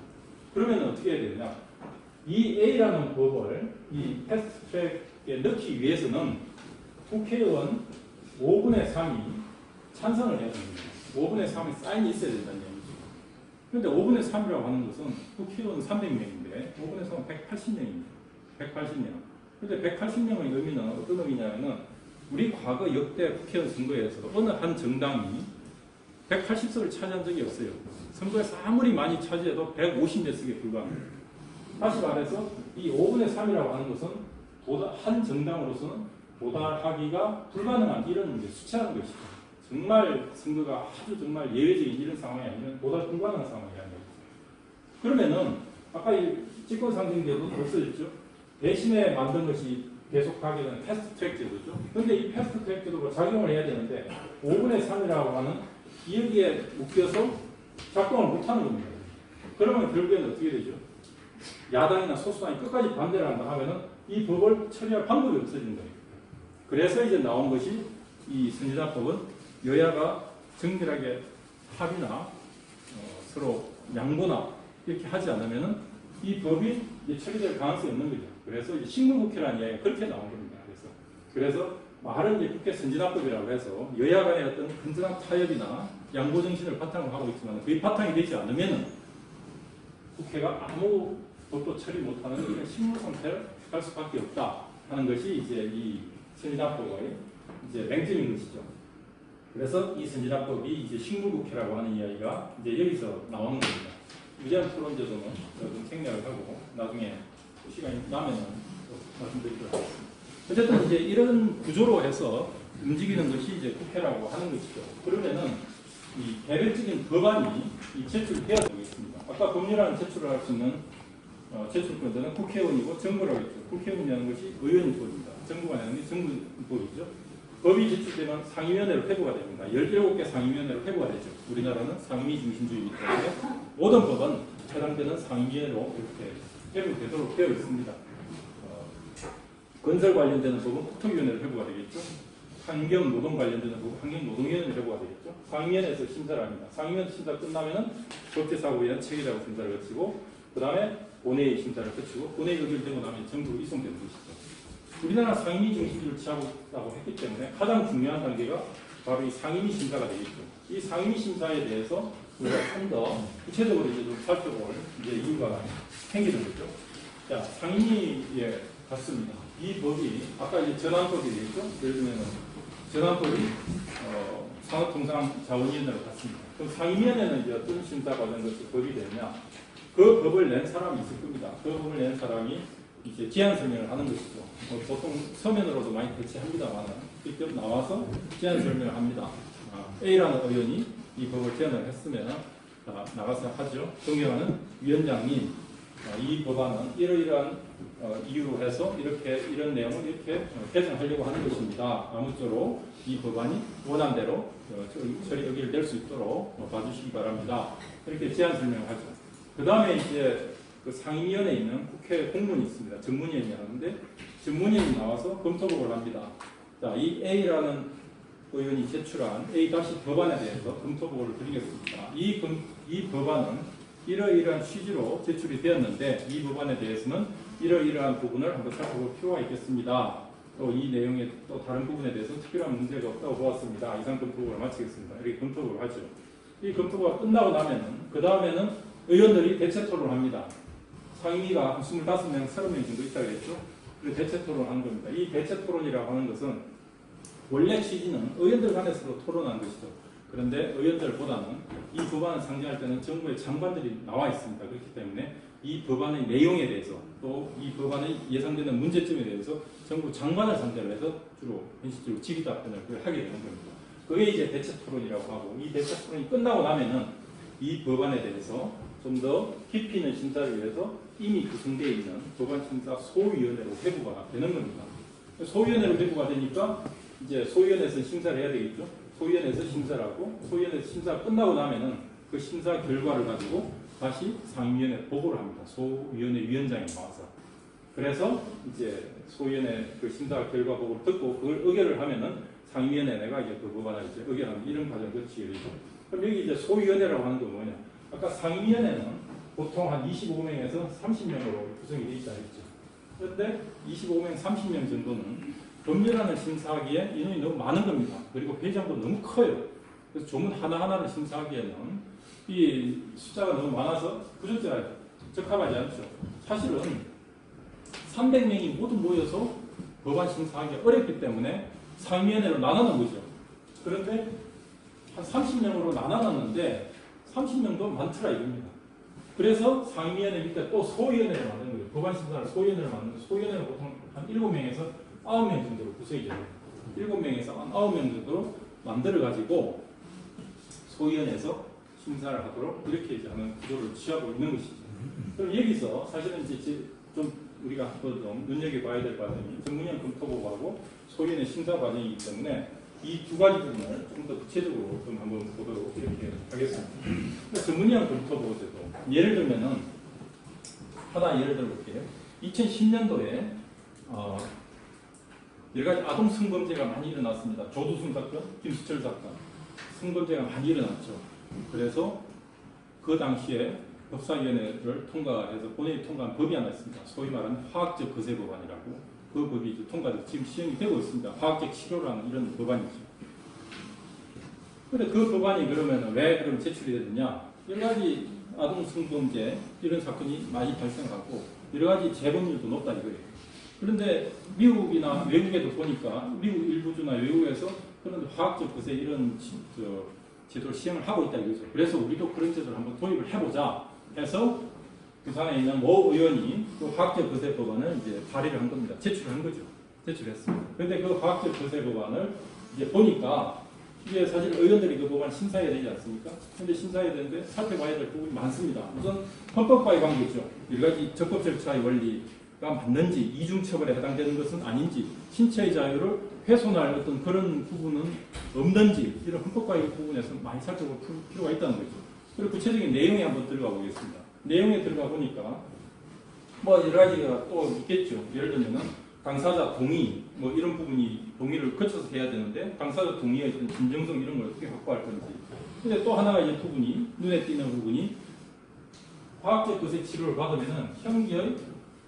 그러면 어떻게 해야 되느냐? 이 A라는 법을 이 패스트 트랙에 넣기 위해서는 국회의원 5분의 3이 찬성을 해야 됩니다. 5분의 3의 사인이 있어야 된다는 얘기죠. 그런데 5분의 3이라고 하는 것은 국회의원 300명인데 5분의 3은 180명입니다. 180명. 그런데 180명의 의미는 어떤 의미냐면은 우리 과거 역대 국회의원 선거에서 어느 한 정당이 180석을 차지한 적이 없어요. 선거에서 아무리 많이 차지해도 150몇 석에 불과합니다. 다시 말해서 이 5분의 3이라고 하는 것은 한 정당으로서는 도달하기가 불가능한 이런 수치하는 것이죠. 정말 선거가 아주 정말 예외적인 이런 상황이 아니면 도달 불가능한 상황이 아니에요. 그러면은 아까 이 직권상정제도 없어졌죠. 대신에 만든 것이 계속하게 되는 패스트트랙 제도죠. 그런데 이 패스트트랙 제도가 작용을 해야 되는데 5분의 3이라고 하는 여기에 묶여서 작동을 못하는 겁니다. 그러면 결국에는 어떻게 되죠? 야당이나 소수당이 끝까지 반대를 한다 하면은 이 법을 처리할 방법이 없어진 거예요. 그래서 이제 나온 것이 이 선진화법은 여야가 정밀하게 합의나 서로 양보나 이렇게 하지 않으면은 이 법이 이제 처리될 가능성이 없는 거죠. 그래서 이제 식물국회라는 이야기가 그렇게 나온 겁니다. 그래서 말은 이제 국회 선진화법이라고 해서 여야 간의 어떤 건전한 타협이나 양보 정신을 바탕으로 하고 있지만 그게 바탕이 되지 않으면은 국회가 아무 법도 처리 못하는 이런 식물 상태를 갈 수밖에 없다 하는 것이 이제 이 선진화법의 이제 맹점인 것이죠. 그래서 이 선진화법이 이제 식물국회라고 하는 이야기가 이제 여기서 나오는 겁니다. 무제한 토론제도는 좀 생략을 하고 나중에 시간이 나면은 말씀드리도록 하겠습니다. 어쨌든 이제 이런 구조로 해서 움직이는 것이 이제 국회라고 하는 것이죠. 그러면은 이 개별적인 법안이 이 제출돼야 되겠습니다. 아까 법률안 제출을 할 수 있는 제출권자는 국회의원이고 정부라고 했죠. 국회의원이라는 것이 의원법입니다. 정부가 내는 게 정부법이죠. 법이 제출되면 상임위원회로 회부가 됩니다. 17개 상임위원회로 회부가 되죠. 우리나라는 상임위 중심주의이기 때문에 모든 법은 해당되는 상임위원회로 이렇게 회부되도록 되어 있습니다. 건설 관련되는 법은 국토위원회로 회부가 되겠죠. 환경 노동 관련되는 법은 환경노동위원회로 회부가 되겠죠. 상임위원회에서 심사를 합니다. 상임위원회 심사 끝나면은 법제사고위원 체계자구 심사를 거치고 그 다음에 본회의 심사를 거치고 본회의 의결이 되고 나면 정부로 이송되는 것이죠. 우리나라 상임위 중심주의를 취하고 했기 때문에 가장 중요한 단계가 바로 이 상임위 심사가 되겠죠. 이 상임위 심사에 대해서 우리가 좀 더 구체적으로 이제 좀 살펴볼 이제 이유가 생기는 거죠. 자, 상임위에 갔습니다. 이 법이 아까 이제 전환법이 되겠죠. 예를 들면 전환법이 산업통상자원위원회로 갔습니다. 그럼 상임위원회는 이제 어떤 심사 과정 것이 법이 되느냐? 그 법을 낸 사람이 있을 겁니다. 그 법을 낸 사람이 이제 제안 설명을 하는 것이죠. 보통 서면으로도 많이 대체합니다만 직접 나와서 제안 설명을 합니다. A라는 의원이 이 법을 제안을 했으면 나가서 하죠. 존경하는 위원장님, 이 법안은 이러이러한 이유로 해서 이런 내용을 이렇게 개정하려고 하는 것입니다. 아무쪼록 이 법안이 원안대로 처리 의결 될 수 있도록 봐주시기 바랍니다. 이렇게 제안 설명을 하죠. 그 다음에 이제 그 상임위원회에 있는 국회 공문이 있습니다. 전문위원이 하는데 전문위원이 나와서 검토록을 합니다. 자, 이 A라는 의원이 제출한 A 법안에 대해서 검토록을 드리겠습니다. 이 법안은 이러이러한 취지로 제출이 되었는데 이 법안에 대해서는 이러이러한 부분을 한번 살펴볼 필요가 있겠습니다. 또 이 내용의 또 다른 부분에 대해서는 특별한 문제가 없다고 보았습니다. 이상 검토록을 마치겠습니다. 이렇게 검토록을 하죠. 이 검토가 끝나고 나면은 그 다음에는 의원들이 대체 토론합니다. 상임위가 한 25명, 30명 정도 있다고 했죠. 그리고 대체 토론하는 겁니다. 이 대체 토론이라고 하는 것은 원래 취지는 의원들 간에서도 토론한 것이죠. 그런데 의원들보다는 이 법안을 상정할 때는 정부의 장관들이 나와 있습니다. 그렇기 때문에 이 법안의 내용에 대해서 또 이 법안의 예상되는 문제점에 대해서 정부 장관을 상대로 해서 주로 현실적으로 질의 답변을 하게 되는 겁니다. 그게 이제 대체 토론이라고 하고 이 대체 토론이 끝나고 나면은 이 법안에 대해서 좀 더 깊이 있는 심사를 위해서 이미 구성되어 있는 법안심사 소위원회로 회부가 되는 겁니다. 소위원회로 회부가 되니까 이제 소위원회에서 심사를 해야 되겠죠. 소위원회에서 심사를 하고 소위원회에서 심사가 끝나고 나면은 그 심사 결과를 가지고 다시 상임위원회 보고를 합니다. 소위원회 위원장이 나와서. 그래서 이제 소위원회 그 심사 결과 보고를 듣고 그걸 의결을 하면은 상임위원회가 이제 그 법안을 이제 의결하는 이런 과정을 거치게 되죠. 그럼 여기 이제 소위원회라고 하는 건 뭐냐? 아까 상임위원회는 보통 한 25명에서 30명으로 구성이 되어 있다 했죠. 그런데 25명, 30명 정도는 법률안을 심사하기에 인원이 너무 많은 겁니다. 그리고 회의장도 너무 커요. 그래서 조문 하나하나를 심사하기에는 이 숫자가 너무 많아서 부적절하죠. 적합하지 않죠. 사실은 300명이 모두 모여서 법안 심사하기 어렵기 때문에 상임위원회로 나눠놓은 거죠. 그런데 한 30명으로 나눠놨는데 30명도 많더라 이겁니다. 그래서 상임위원회 밑에 또 소위원회를 만드는 거예요. 법안 심사를 소위원회를 만드는 거예요. 소위원회는 보통 한 7명에서 9명 정도로 구성이 돼요. 7명에서 한 9명 정도로 만들어가지고 소위원회에서 심사를 하도록 이렇게 이제 하는 구조를 취하고 있는 것이죠. 그럼 여기서 사실은 이제 좀 우리가 좀 눈여겨봐야 될 과정이 전문위원 검토보고하고 소위원회 심사 과정이기 때문에 이 두 가지 부분을 좀 더 구체적으로 좀 한번 보도록 이렇게 하겠습니다. 전문위원 검토보고제도 예를 들면은 하나 예를 들어볼게요. 2010년도에 여러 가지 아동 성범죄가 많이 일어났습니다. 조두순 사건, 김수철 사건, 성범죄가 많이 일어났죠. 그래서 그 당시에 법사위원회를 통과해서 본회의 통과한 법이 하나 있습니다. 소위 말하는 화학적 거세 법안이라고 그 법이 이제 통과돼서 지금 시행이 되고 있습니다. 화학적 치료라는 이런 법안이죠. 그런데 그 법안이 그러면 왜 그럼 제출이 됐느냐? 여러 가지 아동 성범죄 이런 사건이 많이 발생하고 여러 가지 재범률도 높다 이거예요. 그런데 미국이나 외국에도 보니까 미국 일부주나 외국에서 그런 화학적 거세 이런 제도를 시행을 하고 있다 이거죠. 그래서 우리도 그런 제도를 한번 도입을 해보자 해서 부산에 있는 모 의원이 그 화학적 거세 법안을 이제 발의를 한 겁니다. 제출을 한 거죠. 제출했습니다. 그런데 그 화학적 거세 법안을 이제 보니까 이게 사실 의원들이 그 법안 심사해야 되지 않습니까? 근데 심사해야 되는데 살펴봐야 될 부분이 많습니다. 우선 헌법과의 관계죠. 여러 가지 적법 절차의 원리가 맞는지, 이중처벌에 해당되는 것은 아닌지, 신체의 자유를 훼손할 어떤 그런 부분은 없는지 이런 헌법과의 부분에서 많이 살펴볼 필요가 있다는 거죠. 그리고 구체적인 내용에 한번 들어가 보겠습니다. 내용에 들어가 보니까 뭐 여러 가지가 또 있겠죠. 예를 들면은 당사자 동의 뭐 이런 부분이 동의를 거쳐서 해야 되는데 당사자 동의의 어떤 진정성 이런 걸 어떻게 확보할 건지. 근데 또 하나가 이제 부분이 눈에 띄는 부분이 과학적 거세 치료를 받으면은 형기의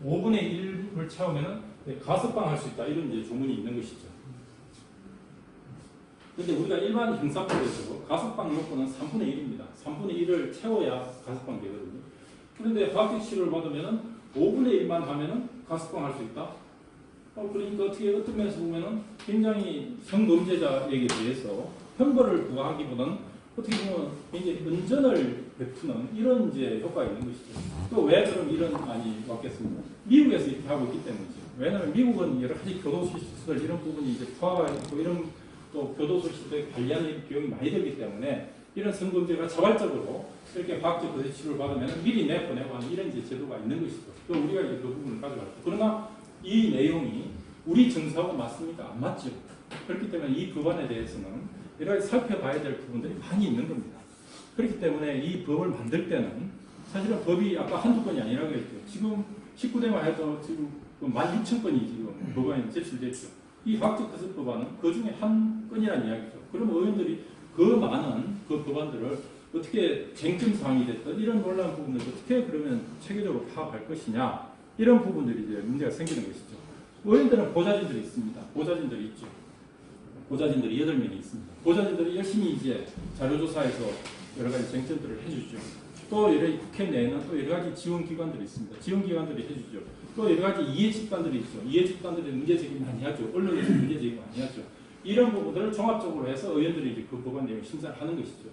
5분의 1을 채우면은 가석방 할 수 있다 이런 이제 조문이 있는 것이죠. 근데 우리가 일반 형사법에서 가석방 요건은 3분의 1입니다. 3분의 1을 채워야 가석방 되거든요. 그런데 과학적 치료를 받으면은 5분의 1만 하면은 가석방 할 수 있다. 그러니까 어떤 면에서 보면은 굉장히 성범죄자에게 대해서 형벌을 부과하기보다는 어떻게 보면 굉장히 은전을 베푸는 이런 이제 효과가 있는 것이죠. 또 왜 그럼 이런 안이 왔겠습니까? 미국에서 이렇게 하고 있기 때문이죠. 왜냐하면 미국은 여러 가지 교도소 시설 이런 부분이 이제 포화가 있고 이런 또 교도소 시설에 관리하는 비용이 많이 들기 때문에 이런 성범죄가 자발적으로 이렇게 과학적 거세 치료를 받으면 미리 내보내고 하는 이런 이제 제도가 있는 것이죠. 또 우리가 이제 그 부분을 가져갔죠. 그러나 이 내용이 우리 정서하고 맞습니까? 안 맞죠. 그렇기 때문에 이 법안에 대해서는 여러 가지 살펴봐야 될 부분들이 많이 있는 겁니다. 그렇기 때문에 이 법을 만들 때는 사실은 법이 아까 한두 건이 아니라고 했죠. 지금 19대만 해도 지금 16,000건이 지금 법안이 제출됐죠. 이 과학적 거세 법안은 그 중에 한 건이라는 이야기죠. 그러면 의원들이 그 많은 그 법안들을 어떻게 쟁점 사항이 됐든 이런 논란 부분을 어떻게 그러면 체계적으로 파악할 것이냐 이런 부분들이 이제 문제가 생기는 것이죠. 의원들은 보좌진들이 있습니다. 보좌진들이 있죠. 보좌진들이 8명이 있습니다. 보좌진들이 열심히 이제 자료조사해서 여러 가지 쟁점들을 해주죠. 또 국회 내에는 또 여러 가지 지원기관들이 있습니다. 지원기관들이 해주죠. 또 여러 가지 이해집단들이 있죠. 이해집단들이 문제제기를 많이 하죠. 언론에서 문제제기를 많이 하죠. 이런 부분들을 종합적으로 해서 의원들이 이제 그 법안 내용을 심사를 하는 것이죠.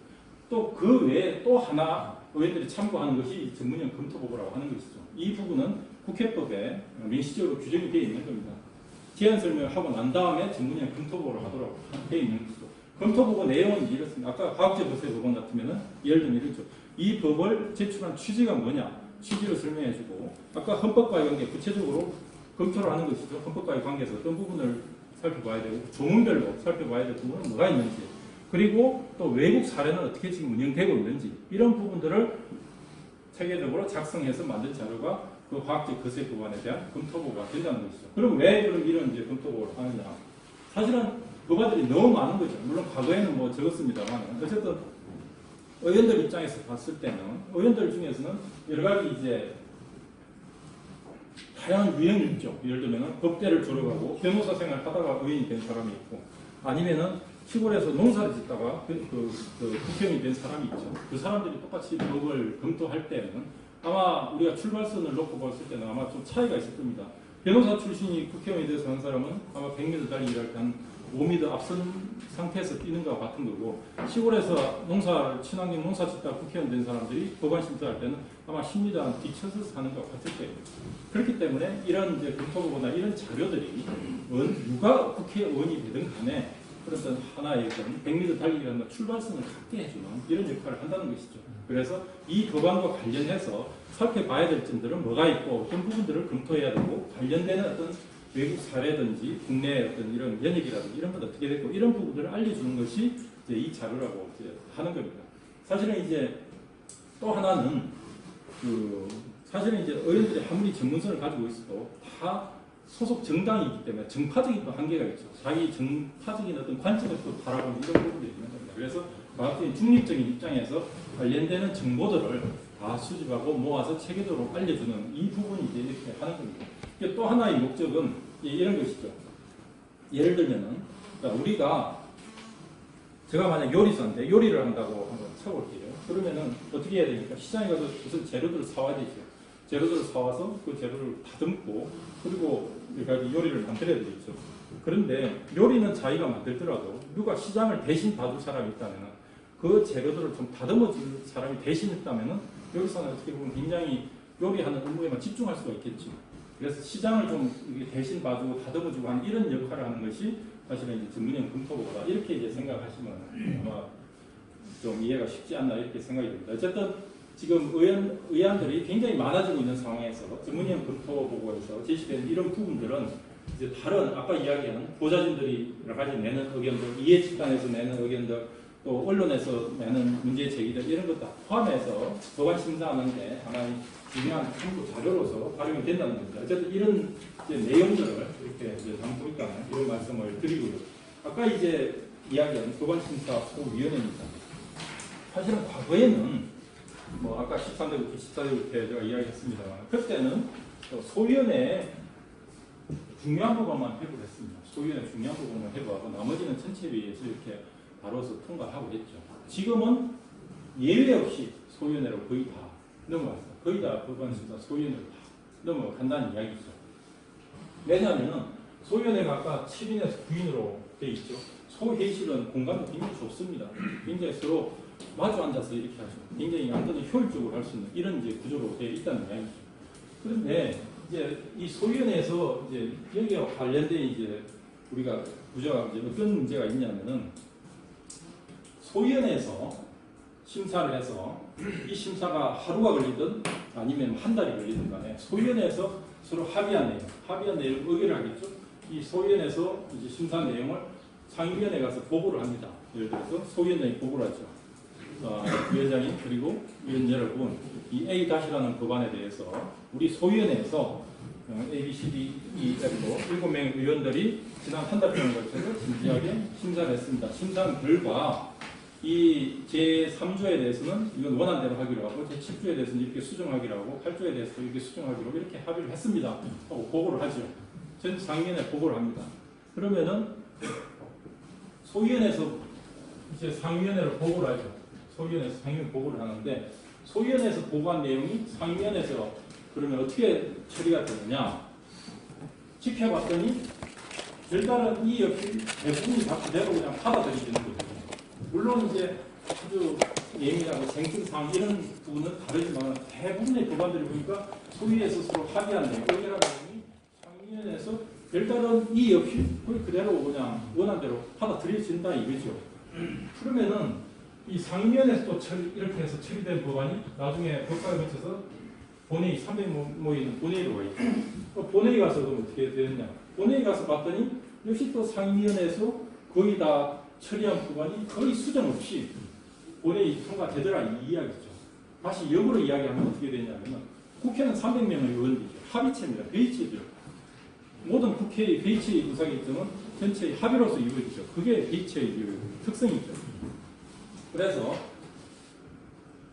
또 그 외에 또 하나 의원들이 참고하는 것이 전문형 검토보고라고 하는 것이죠. 이 부분은 국회법에 명시적으로 규정이 되어 있는 겁니다. 제안 설명을 하고 난 다음에 전문형 검토보고를 하도록 되어 있는 것이죠. 검토보고 내용은 이렇습니다. 아까 과학적 거세 법안 같으면은 예를 들면 이렇죠. 이 법을 제출한 취지가 뭐냐? 취지를 설명해주고 아까 헌법과의 관계 구체적으로 검토를 하는 것이죠. 헌법과의 관계에서 어떤 부분을 살펴봐야 되고 조문별로 살펴봐야 될 부분은 뭐가 있는지 그리고 또 외국 사례는 어떻게 지금 운영되고 있는지 이런 부분들을 체계적으로 작성해서 만든 자료가 그 과학적 거세 법안에 대한 검토보고가 된다는 것이죠. 그럼 왜 그럼 이런 이제 검토보고를 하느냐? 사실은 법안들이 너무 많은 거죠. 물론 과거에는 뭐 적었습니다만 어쨌든 의원들 입장에서 봤을 때는 의원들 중에서는 여러 가지 이제 다양한 유형이 있죠. 예를 들면 법대를 졸업하고 변호사 생활 하다가 의원이 된 사람이 있고 아니면은 시골에서 농사를 짓다가 국회의원이 된 사람이 있죠. 그 사람들이 똑같이 법을 검토할 때는 아마 우리가 출발선을 놓고 봤을 때는 아마 좀 차이가 있을 겁니다. 변호사 출신이 국회의원이 돼서 한 사람은 아마 100m 달리기를 할 때 한 5m 앞선 상태에서 뛰는 것과 같은 거고 시골에서 친환경 농사 짓다가 국회의원 된 사람들이 법안 심사할 때는 아마 10m 뒤쳐서 사는 것과 같을 거예요. 그렇기 때문에 이런 이제 검토보고나 이런 자료들이 누가 국회의원이 되든 간에 그런 하나의 100m 달리기라는 출발선을 갖게 해주는 이런 역할을 한다는 것이죠. 그래서 이 법안과 관련해서 살펴봐야 될 점들은 뭐가 있고 어떤 부분들을 검토해야 되고 관련되는 어떤 외국 사례든지 국내 어떤 이런 연역이라든지 이런 것 어떻게 됐고 이런 부분들을 알려주는 것이 이제 이 자료라고 이제 하는 겁니다. 사실은 이제 또 하나는 사실은 이제 의원들이 아무리 전문성을 가지고 있어도 다 소속 정당이기 때문에 정파적인 또 한계가 있죠. 자기 정파적인 어떤 관점을 또 바라보는 이런 부분들이 있는 겁니다. 그래서 과학적인 중립적인 입장에서 관련되는 정보들을 다 수집하고 모아서 체계적으로 알려주는 이 부분이 이제 이렇게 하는 겁니다. 또 하나의 목적은 이런 것이죠. 예를 들면은 그러니까 우리가 제가 만약 요리사인데 요리를 한다고 한번 쳐볼게요. 그러면은 어떻게 해야 되니까 시장에 가서 무슨 재료들을 사와야 되죠. 재료들을 사와서 그 재료를 다듬고 그리고 요리를 만들어야 되겠죠. 그런데 요리는 자기가 만들더라도 누가 시장을 대신 봐줄 사람이 있다면 그 재료들을 좀 다듬어줄 사람이 대신 있다면 요리사는 어떻게 보면 굉장히 요리하는 업무에만 집중할 수가 있겠죠. 그래서 시장을 좀 대신 봐주고 다듬어주고 하는 이런 역할을 하는 것이 사실은 이제 전문형 검토보고다. 이렇게 이제 생각하시면 아마 좀 이해가 쉽지 않나 이렇게 생각이 듭니다. 어쨌든 지금 의안들이 굉장히 많아지고 있는 상황에서 전문형 검토보고에서 제시되는 이런 부분들은 이제 다른 아까 이야기한 보좌진들이 여러 가지 내는 의견들, 이해 집단에서 내는 의견들, 또 언론에서 내는 문제 제기들 이런 것 다 포함해서 법안 심사하는데 하나의 중요한 참고 자료로서 활용이 된다는 겁니다. 어쨌든 이런 이제 내용들을 이렇게 이제 담보니까 이런 말씀을 드리고요. 아까 이제 이야기한 법안 심사 소위원회입니다. 사실은 과거에는 뭐 아까 13대부터 14대부터 제가 이야기했습니다만 그때는 소위원회 중요한 부분만 회부를 했습니다. 소위원회 중요한 부분만 회부하고 나머지는 전체회의에서 이렇게 다뤄서 통과하고 했죠. 지금은 예외 없이 소위원회로 거의 다 넘어갔어요. 거의 다 법안 심사 소위원회로 다 넘어간다는 이야기죠. 왜냐하면 소위원회가 아까 7인에서 9인으로 되어 있죠. 소회의실은 공간도 굉장히 좁습니다. 굉장히 서로 마주 앉아서 이렇게 하죠. 굉장히 안전히 효율적으로 할 수 있는 이런 이제 구조로 되어 있다는 이야기죠. 그런데 이제 이 소위원회에서 이제 여기와 관련된 이제 우리가 구조가 이제 어떤 문제가 있냐면은 소위원회에서 심사를 해서 이 심사가 하루가 걸리든 아니면 한 달이 걸리든 간에 소위원회에서 서로 합의한 내용 의결을 하겠죠. 이 소위원회에서 이제 심사 내용을 상임위원회 가서 보고를 합니다. 예를 들어서 소위원장이 보고를 하죠. 위원장님 그리고 위원 여러분 이 A-라는 법안에 대해서 우리 소위원회에서 A, B, C, D, E, F로 7명의 의원들이 지난 한 달 동안 걸쳐서 진지하게 심사를 했습니다. 심사한 결과 이 제3조에 대해서는 이건 원안대로 하기로 하고 제7조에 대해서는 이렇게 수정하기로 하고 8조에 대해서 이렇게 수정하기로 하고 이렇게 합의를 했습니다. 하고 보고를 하죠. 전 상임위원회 보고를 합니다. 그러면은 소위원회에서 이제 상임위원회로 보고를 하죠. 소위원회에서 상임위 보고를 하는데 소위원회에서 보고한 내용이 상임위원회에서 그러면 어떻게 처리가 되느냐 지켜봤더니 별다른 이의 없이 대부분이 다 그대로 그냥 받아들이는 거죠. 물론 이제 아주 예민하고 쟁점사항 이런 부분은 다르지만 대부분의 법안들을 보니까 소위에서 서로 합의한 내용, 의결한 내용이 상임위원회에서 별다른 이의 없이 그대로 그냥 원안대로 받아들여진다 이거죠. 그러면은 이 상임위원회에서 또 이렇게 해서 처리된 법안이 나중에 법사에 거쳐서 본회의 300 모이는 본회의로 가 있고 본회의 가서 그럼 어떻게 되었냐? 본회의 가서 봤더니 역시 또 상임위원회에서 거의 다 처리한 법안이 거의 수정 없이 본회의 통과되더라 이 이야기죠. 다시 역으로 이야기하면 어떻게 되냐면 국회는 300명의 의원들이죠. 합의체입니다. 회의체죠. 모든 국회의 회의체의 의사결정은 전체의 합의로서 이루어지죠. 그게 회의체의 특성이죠. 그래서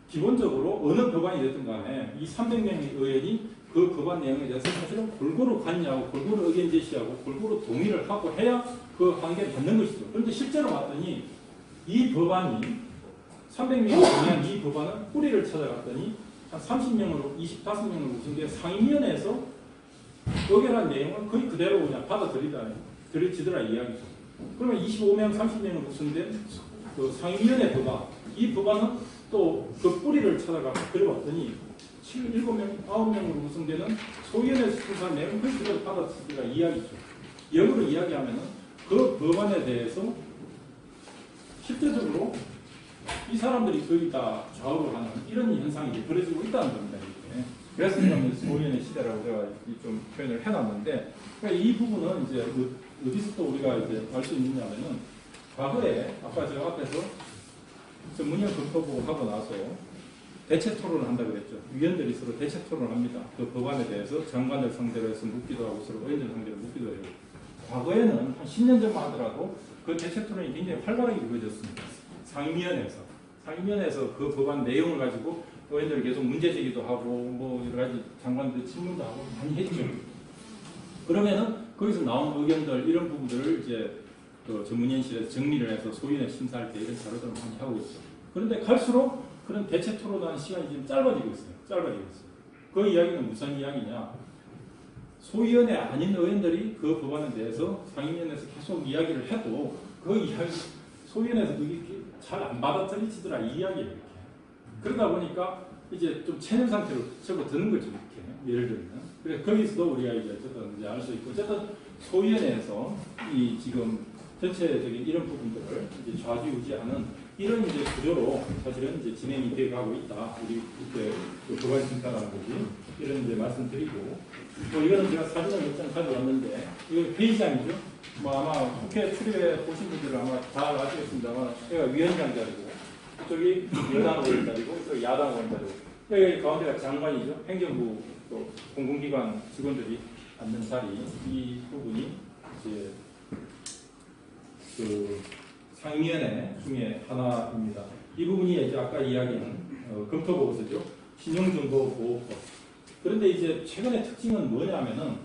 기본적으로 어느 법안이 됐든 간에 이 300명의 의원이 그 법안 내용에 대해서 사실은 골고루 관여하고 골고루 의견 제시하고 골고루 동의를 하고 해야 그 관계를 받는 것이죠. 그런데 실제로 봤더니 이 법안이 300명이 동의한 이 법안은 뿌리를 찾아갔더니 한 30명으로 25명으로 구성되어 상임위원회에서 의결한 내용을 거의 그대로 그냥 받아들여지더라 이야기죠. 그러면 25명, 30명으로 구성된 그 상임위원회 법안 이 법안은 또 그 뿌리를 찾아가서 그려봤더니 7명, 9명으로 구성되는 소위원회에서 심사한 내용을 거의 그대로 받아들이라 이야기죠. 역으로 이야기하면은 그 법안에 대해서 실제적으로 이 사람들이 거의 다 좌우를 하는 이런 현상이 벌어지고 있다는 겁니다. 이렇게. 그래서 소위원회 시대라고 제가 좀 표현을 해놨는데 그러니까 이 부분은 이제 어디서 또 우리가 이제 알 수 있느냐면은 과거에 아까 제가 앞에서 전문위원 검토보고 하고 나서 대체 토론을 한다고 그랬죠. 위원들이 서로 대체 토론을 합니다. 그 법안에 대해서 장관들 상대로 해서 묻기도 하고 서로 의원들 상대로 묻기도 해요. 과거에는 한 10년 전만 하더라도 그 대체 토론이 굉장히 활발하게 이루어졌습니다. 상임위원회에서 그 법안 내용을 가지고 의원들 계속 문제 제기도 하고 뭐 여러 가지 장관들 질문도 하고 많이 했죠. 그러면은 거기서 나온 의견들 이런 부분들을 이제 그 전문위원실에서 정리를 해서 소위원회 심사할 때 이런 자료들을 많이 하고 있죠. 그런데 갈수록 그런 대체 토론하는 시간이 지금 짧아지고 있어요. 그 이야기는 무슨 이야기냐? 소위원회 아닌 의원들이 그 법안에 대해서 상임위원회에서 계속 이야기를 해도 그 이야기 소위원회에서 그게 잘 안 받아들이지더라 이 이야기예요. 이렇게. 그러다 보니까 이제 좀 체념 상태로 접어드는 거죠. 이렇게 예를 들면. 그래서 거기서도 우리가 이제 어쨌든 이제 알 수 있고 어쨌든 소위원회에서 이 지금 전체적인 이런 부분들을 이제 좌지우지하는 이런 이제 구조로 사실은 이제 진행이 되어 가고 있다. 우리 이제 도발심사라는 거지. 이런 이제 말씀드리고, 뭐 이거는 제가 사진을 몇 장 가져왔는데, 이거 회의장이죠. 뭐 아마 국회 출입해 보신 분들은 아마 다 아시겠습니다만, 여기가 위원장 자리고, 이쪽이 여당 의원 자리고, 이쪽이 야당 의원 자리고, 여기 가운데가 장관이죠. 행정부 또 공공기관 직원들이 앉는 자리, 이 부분이 이제 그 상임위원회 중에 하나입니다. 이 부분이 이제 아까 이야기한 검토보고서죠. 신용정보보호법. 그런데 이제 최근의 특징은 뭐냐면은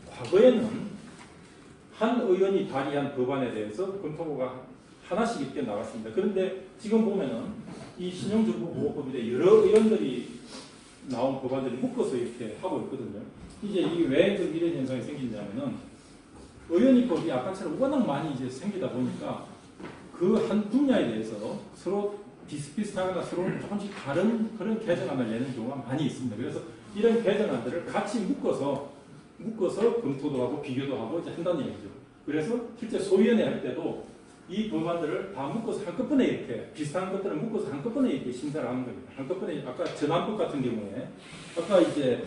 과거에는 한 의원이 발의한 법안에 대해서 검토보가 하나씩 이렇게 나갔습니다. 그런데 지금 보면은 이 신용정보보호법인데 여러 의원들이 나온 법안들이 묶어서 이렇게 하고 있거든요. 이제 이게 왜 이런 현상이 생기냐면은 의원입법이 아까처럼 워낙 많이 이제 생기다 보니까 그 한 분야에 대해서 서로 비슷비슷하거나 서로 조금씩 다른 그런 개정안을 내는 경우가 많이 있습니다. 그래서 이런 개정안들을 같이 묶어서 검토도 하고 비교도 하고 이제 한다는 얘기죠. 그래서 실제 소위원회 할 때도 이 법안들을 다 묶어서 한꺼번에 이렇게 비슷한 것들을 묶어서 한꺼번에 이렇게 심사를 하는 겁니다. 한꺼번에 아까 전환법 같은 경우에 아까 이제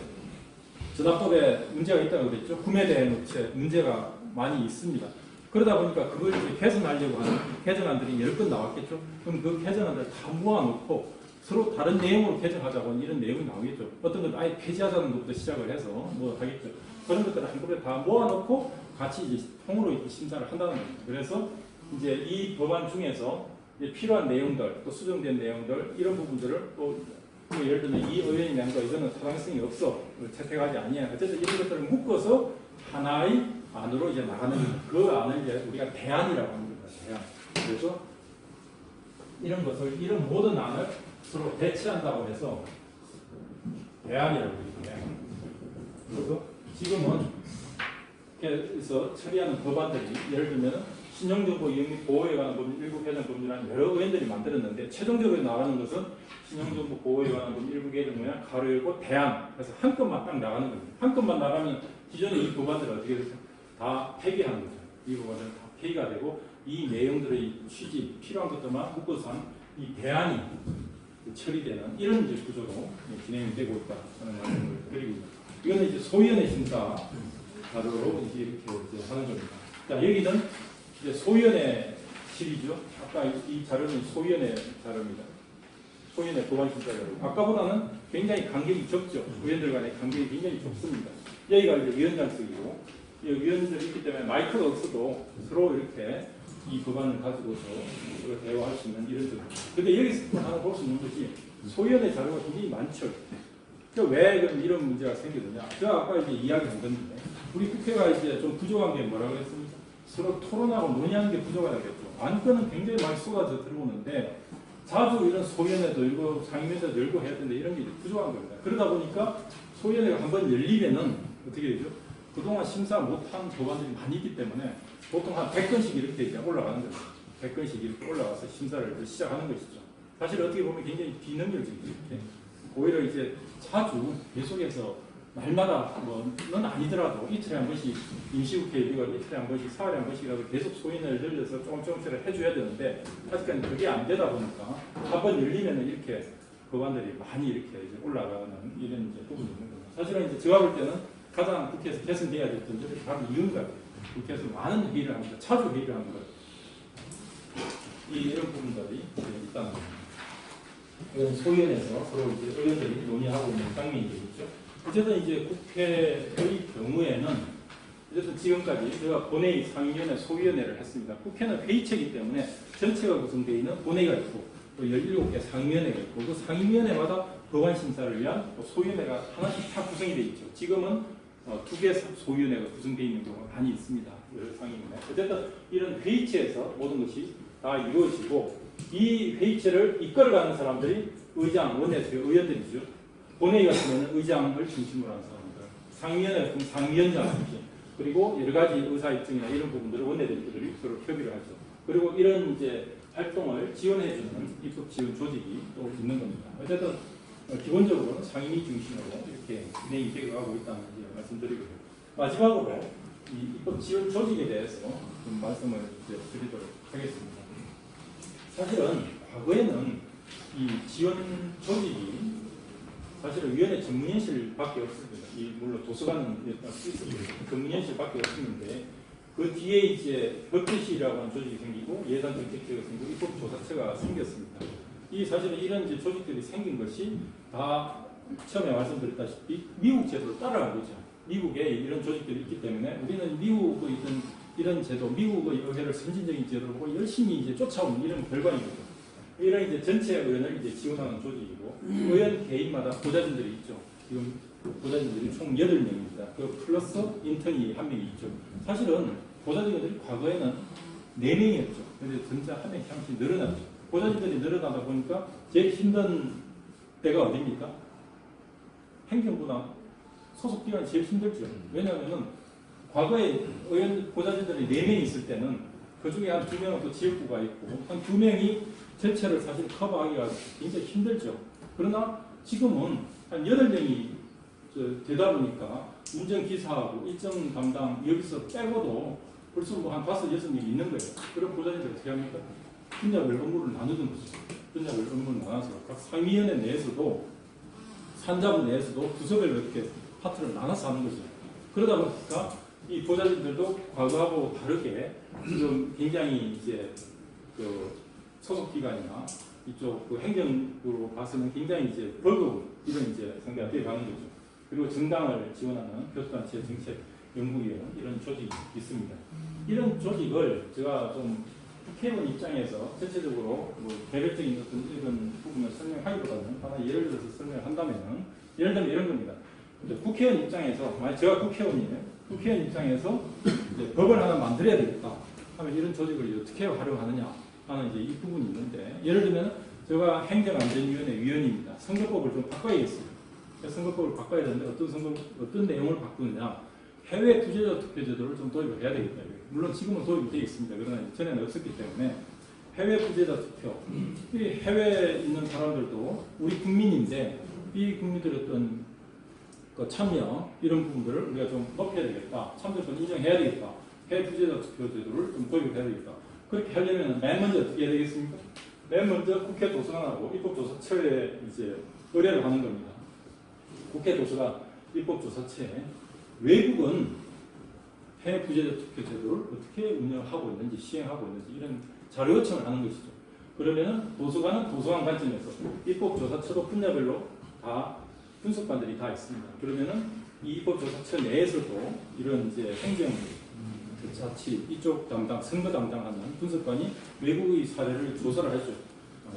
전환법에 문제가 있다고 그랬죠. 구매 대행 업체 문제가 많이 있습니다. 그러다 보니까 그걸 이제 개선하려고 하는 개정안들이 여러 건 나왔겠죠. 그럼 그 개정안들을 다 모아놓고 서로 다른 내용으로 개정하자고 이런 내용이 나오겠죠. 어떤 건 아예 폐지하자는 것부터 시작을 해서 뭐 하겠죠. 그런 것들을 한꺼번에 다 모아놓고 같이 이제 통으로 이렇게 심사를 한다는 겁니다. 그래서 이제 이 법안 중에서 이제 필요한 내용들, 또 수정된 내용들 이런 부분들을 또 예를 들면 이 의원이 낸 거 이거는 타당성이 없어 채택하지 아니야. 어쨌든 이런 것들을 묶어서 하나의 안으로 이제 나가는 그 안을 이제 우리가 대안이라고 하는 겁니다. 대안. 그래서 이런 것을 이런 모든 안을 서로 대치한다고 해서 대안이라고 합니다. 그래서 지금은 그래서 처리하는 법안들이 예를 들면 신용정보 이용및 보호에 관한 법률 일부 개정 법률안 여러 의원들이 만들었는데 최종적으로 나가는 것은 신용정보 보호에 관한 법률 일부 개정 법률안 가로 열고 대안. 그래서 한 건만 딱 나가는 겁니다. 한 건만 나가면 기존에 이 법안들을 어떻게 됐어요? 다 폐기하는 거죠. 이 부분은 다 폐기가 되고 이 내용들의 취지, 필요한 것들만 묶어서 한 이 대안이 처리되는 이런 이제 구조로 진행이 되고 있다 하는 말씀을 드리고 있습니다. 이거는 이제 소위원회 심사 자료로 이제 이렇게 이제 하는 겁니다. 자, 여기는 이제 소위원회실이죠. 아까 이 자료는 소위원회 자료입니다. 소위원회 법안 심사 자료. 아까보다는 굉장히 간격이 적죠. 의원들 간의 간격이 굉장히 좁습니다. 여기가 이제 위원장석이고 위원들이 있기 때문에 마이크가 없어도 서로 이렇게 이 법안을 가지고서 대화할 수 있는 이런 점. 근데 여기서 하나 볼 수 있는 것이 소위원회 자료가 굉장히 많죠. 왜 이런 문제가 생기느냐. 제가 아까 이제 이야기한 건데 우리 국회가 이제 좀 부족한 게 뭐라고 했습니까? 서로 토론하고 논의하는 게 부족하다겠죠. 안건은 굉장히 많이 쏟아져 들어오는데 자주 이런 소위원회도 열고 상임위원회도 열고 해야 되는데 이런 게 부족한 겁니다. 그러다 보니까 소위원회가 한번 열리면은 어떻게 되죠? 그동안 심사 못한 법안들이 많이 있기 때문에 보통 한 100건씩 이렇게 이제 올라가는 거죠. 100건씩 이렇게 올라가서 심사를 시작하는 것이죠. 사실 어떻게 보면 굉장히 비능률적이죠. 이렇게. 오히려 이제 자주 계속해서 날마다 뭐는 아니더라도 이틀에 한 번씩 임시국회 우리가 이틀에 한 번씩 사흘에 한 번씩이라도 계속 소인을 열려서 조금씩 해줘야 되는데 아직까지 그게 안 되다 보니까 한번 열리면은 이렇게 법안들이 많이 이렇게 이제 올라가는 이런 이제 부분이 있는 겁니다. 사실은 이제 제가 볼 때는 가장 국회에서 개선돼야 될 점들이 바로 이런 거예요. 국회에서 많은 회의를 합니다. 자주 회의를 하는 거예요. 이런 부분들이 있다는 겁니다. 이건 소위원회에서 서로 이제 의원들이 논의하고 있는 장면이 되겠죠. 어쨌든 이제 국회의 경우에는 어쨌든 지금까지 제가 본회의, 상임위원회, 소위원회를 했습니다. 국회는 회의체이기 때문에 전체가 구성되어 있는 본회의가 있고 또 17개 상임위원회가 있고 그 상임위원회마다 법안 심사를 위한 소위원회가 하나씩 다 구성이 되어 있죠. 지금은 2개 소위원회가 구성되어 있는 경우가 많이 있습니다. 상임위원회. 어쨌든 이런 회의체에서 모든 것이 다 이루어지고 이 회의체를 이끌어가는 사람들이 의장, 원내수 의원들이죠. 본회의 같으면 의장을 중심으로 하는 사람들, 상임위원회 같으면 상임위원장 그리고 여러 가지 의사 일정이나 이런 부분들을 원내대표들이 서로 협의를 하죠. 그리고 이런 이제 활동을 지원해주는 입법 지원 조직이 또 있는 겁니다. 어쨌든 기본적으로는 상임위 중심으로 이렇게 진행이 되어가고 있다는 말씀드리고요. 마지막으로 이 입법 지원 조직에 대해서 좀 말씀을 이제 드리도록 하겠습니다. 사실은 과거에는 이 지원 조직이 사실은 위원회 전문위원실밖에 없습니다. 물론 도서관은 전문위원실밖에 없었는데 그 뒤에 이제 법제실이라고 하는 조직이 생기고 예산정책처가 생기고 입법조사처가 생겼습니다. 이 사실은 이런 이제 조직들이 생긴 것이 다 처음에 말씀드렸다시피 미국 제도를 따라간 거죠. 미국에 이런 조직들이 있기 때문에 우리는 미국의 이런 제도, 미국의 의회를 선진적인 제도를 보고 열심히 이제 쫓아오는 이런 결과입니다. 이런 이제 전체 의원을 이제 지원하는 조직이고 의원 개인마다 보좌진들이 있죠. 지금 보좌진들이 총 8명입니다. 그 플러스 인턴이 1명이 있죠. 사실은 보좌진들이 과거에는 4명이었죠. 그런데 점차 한 명씩 늘어났죠. 보좌진들이 늘어나다 보니까 제일 힘든 때가 어디입니까? 행정부나 소속기관이 제일 힘들죠. 왜냐하면 과거에 의원 보좌진들이 4명이 있을 때는 그 중에 한 2명은 또 지역구가 있고 한 2명이 전체를 사실 커버하기가 굉장히 힘들죠. 그러나 지금은 한 8명이 되다 보니까 운전기사하고 일정 담당 여기서 빼고도 벌써 뭐 한 5, 6명이 있는 거예요. 그럼 보좌진들이 어떻게 합니까? 분야별 업무를 나누는 거죠. 분야별 업무를 나눠서 각 상위위원회 내에서도 산자부 내에서도 부서별로 이렇게 파트를 나눠서 하는 거죠. 그러다 보니까 이 보좌진들도 과거하고 다르게 지금 굉장히 이제 그 소속기관이나 이쪽 그 행정부로 봐서는 굉장히 이제 버거운 이런 이제 상대가 되어 가는 거죠. 그리고 정당을 지원하는 교수단체 정책연구위원 이런 조직이 있습니다. 이런 조직을 제가 좀 국회의원 입장에서 전체적으로 뭐 개별적인 어떤 이런 부분을 설명하기보다는 하나 예를 들어서 설명을 한다면은 예를 들면 이런 겁니다. 국회의원 입장에서 만약 제가 국회의원이에요. 국회의원 입장에서 이제 법을 하나 만들어야 되겠다 하면 이런 조직을 어떻게 활용하느냐 하는 이제 이 부분이 있는데 예를 들면 제가 행정안전위원회 위원입니다. 선거법을 좀 바꿔야겠어요. 선거법을 바꿔야 되는데 어떤 내용을 바꾸느냐 해외 부재자 투표 제도를 좀 도입을 해야 되겠다. 물론 지금은 도입이 되어 있습니다. 그러나 전에는 없었기 때문에 해외 부재자 투표 이 해외에 있는 사람들도 우리 국민인데 이 국민들의 어떤 그 참여 이런 부분들을 우리가 좀 높여야 되겠다. 참여권 인정해야 되겠다. 해외 부재자 투표 제도를 좀 도입을 해야 되겠다. 그렇게 하려면 맨 먼저 어떻게 해야 되겠습니까? 맨 먼저 국회 도서관하고 입법조사처에 이제 의뢰를 하는 겁니다. 국회 도서관 입법조사처에 외국은 해외 부재자 투표 제도를 어떻게 운영하고 있는지 시행하고 있는지 이런 자료 요청을 하는 것이죠. 그러면은 도서관은 도서관 관점에서 입법조사처도 분야별로 다 분석관들이 다 있습니다. 그러면은 이 입법조사처 내에서도 이런 이제 행정 자치 이쪽 담당 선거 담당하는 분석관이 외국의 사례를 조사를 하죠.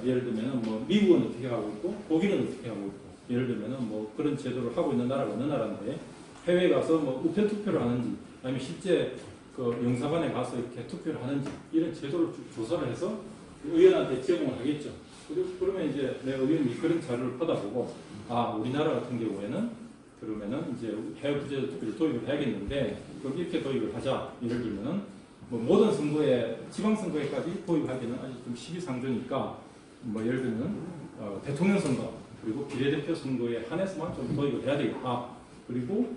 예를 들면은 뭐 미국은 어떻게 하고 있고 독일은 어떻게 하고 있고 예를 들면은 뭐 그런 제도를 하고 있는 나라가 어느 나라인데 해외에 가서 뭐 우편 투표를 하는지 아니면 실제 그 영사관에 가서 이렇게 투표를 하는지 이런 제도를 조사를 해서 의원한테 제공을 하겠죠. 그러면 이제 내 의원이 그런 자료를 받아보고 아 우리나라 같은 경우에는 그러면은 이제 해외 부재자 투표를 도입을 해야겠는데 그럼 이렇게 도입을 하자. 예를 들면은 뭐 모든 선거에 지방선거에까지 도입하기는 아직 좀 시기상조니까 뭐 예를 들면 대통령 선거 그리고 비례대표 선거에 한해서만 좀 도입을 해야 되겠다. 그리고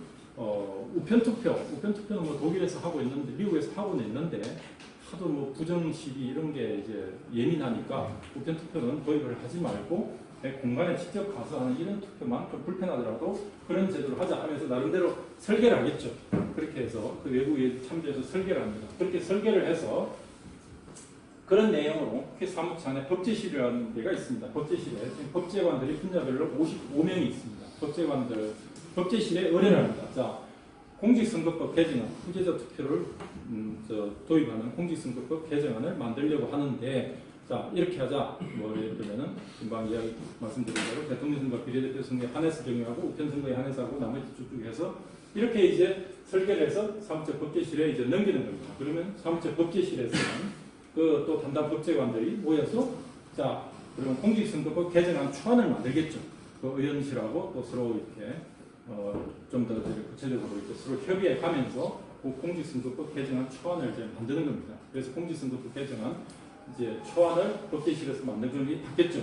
우편투표는 뭐 독일에서 하고 있는데 미국에서 하고는 있는데 하도 뭐 부정 시비 이런 게 이제 예민하니까 우편투표는 도입을 하지 말고 공간에 직접 가서 하는 이런 투표만 좀 불편하더라도 그런 제도를 하자 하면서 나름대로 설계를 하겠죠. 그렇게 해서 그 외국에 참조해서 설계를 합니다. 그렇게 설계를 해서 그런 내용으로 국회 사무처 안에 법제실이라는 데가 있습니다. 법제실에 지금 법제관들이 분야별로 55명이 있습니다. 법제실에 의뢰를 합니다. 자, 공직선거법 개정안, 후제자 투표를 도입하는 공직선거법 개정안을 만들려고 하는데 자, 이렇게 하자. 뭐 예를 들면은 금방 이야기 말씀드린 대로 대통령 선거, 비례대표 선거에 한해서 적용하고 우편 선거에 한해서 하고 나머지 쭉쭉 해서 이렇게 이제 설계를 해서 사무처 법제실에 이제 넘기는 겁니다. 그러면 사무처 법제실에서는 그 또 담당 법제관들이 모여서 자, 그러면 공직선거법 개정안 초안을 만들겠죠. 그 의원실하고 또 서로 이렇게 좀 더 구체적으로 이렇게 서로 협의해 가면서 그 공직선거법 개정안 초안을 이제 만드는 겁니다. 그래서 공직선거법 개정안 이제 초안을 법제실에서 만든 걸 받겠죠.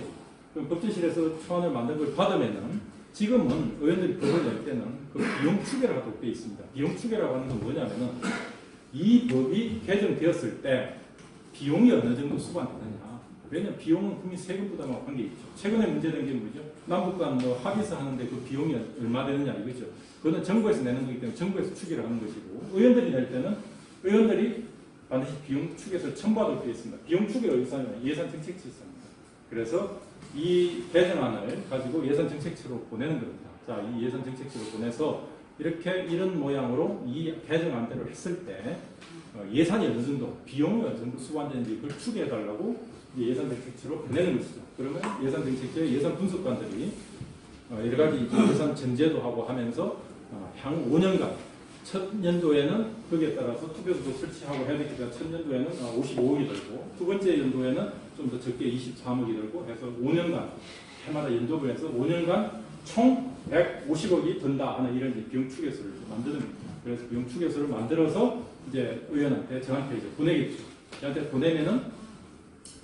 그럼 법제실에서 초안을 만든 걸 받으면은 지금은 의원들이 법을 낼 때는 그 비용 추계를 하도록 되어 있습니다. 비용 추계라고 하는 건 뭐냐면은 이 법이 개정되었을 때 비용이 어느 정도 수반되느냐. 왜냐하면 비용은 국민 세금 부담하고 관계있죠. 최근에 문제된 게 뭐죠? 남북 간 뭐 합의서 하는데 그 비용이 얼마 되느냐 이거죠. 그거는 정부에서 내는 거기 때문에 정부에서 추계를 하는 것이고, 의원들이 낼 때는 의원들이 반드시 비용 추계서를 첨부하도록 되어 있습니다. 비용 추계가 어디서 하냐면 예산정책처입니다. 그래서 이 개정안을 가지고 예산정책처로 보내는 겁니다. 자, 이 예산정책처로 보내서 이렇게 이런 모양으로 이 개정안대로 했을 때 예산이 어느 정도, 비용이 어느 정도 수반되는지 그걸 추계해달라고 예산정책처로 보내는 것이죠. 그러면 예산정책처의 예산 분석관들이 여러 가지 예산 전제도 하고 하면서 향후 5년간 첫 연도에는 거기에 따라서 투표소도 설치하고 해야 되기 때문에 첫 연도에는 55억이 들고 두 번째 연도에는 좀 더 적게 23억이 들고 해서 5년간 해마다 연도를 해서 5년간 총 150억이 든다 하는 이런 비용 추계서를 만드는 겁니다. 그래서 비용 추계서를 만들어서 이제 의원한테 저한테 이제 보내겠죠. 저한테 보내면은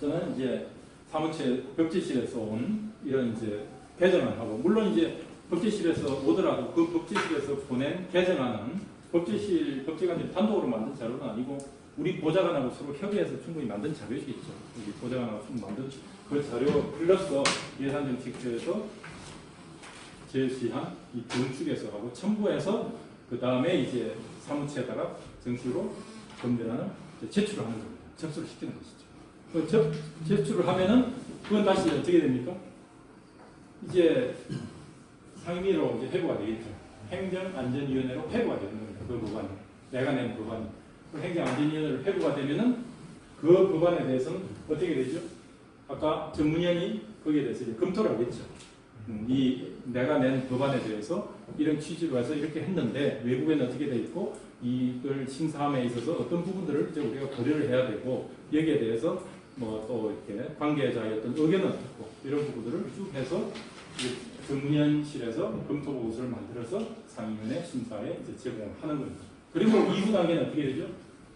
저는 이제 사무처 법제실에서 온 이런 이제 개정안하고, 물론 이제 법제실에서 오더라도 그 법제실에서 보낸 개정안은 법제관들이 단독으로 만든 자료는 아니고 우리 보좌관하고 서로 협의해서 충분히 만든 자료시겠죠. 우리 보좌관하고 충분히 만든 그 자료 플러스 예산정책처에서 제시한 이 비용 추계서하고 첨부해서 그 다음에 이제 사무처에다가 정식으로 검열하는 제출을 하는 겁니다. 접수를 시키는 것이죠. 그 제출을 하면은 그건 다시 어떻게 됩니까? 이제 상임위로 이제 회부가 되겠죠. 행정안전위원회로 회부가 되는 겁니다. 그 법안이. 내가 낸 법안이. 그 행정안전위원회로 회부가 되면은 그 법안에 대해서는 어떻게 되죠? 아까 전문위원이 거기에 대해서 이제 검토를 하겠죠. 이 내가 낸 법안에 대해서 이런 취지로 해서 이렇게 했는데 외국에는 어떻게 돼 있고 이걸 심사함에 있어서 어떤 부분들을 이제 우리가 고려를 해야 되고 여기에 대해서 뭐 또 이렇게 관계자의 어떤 의견은 어떻고 이런 부분들을 쭉 해서 전문위원실에서 검토 보고서를 만들어서 상임위원회 심사에 이제 제공을 하는 겁니다. 그리고 이후 단계는 어떻게 되죠?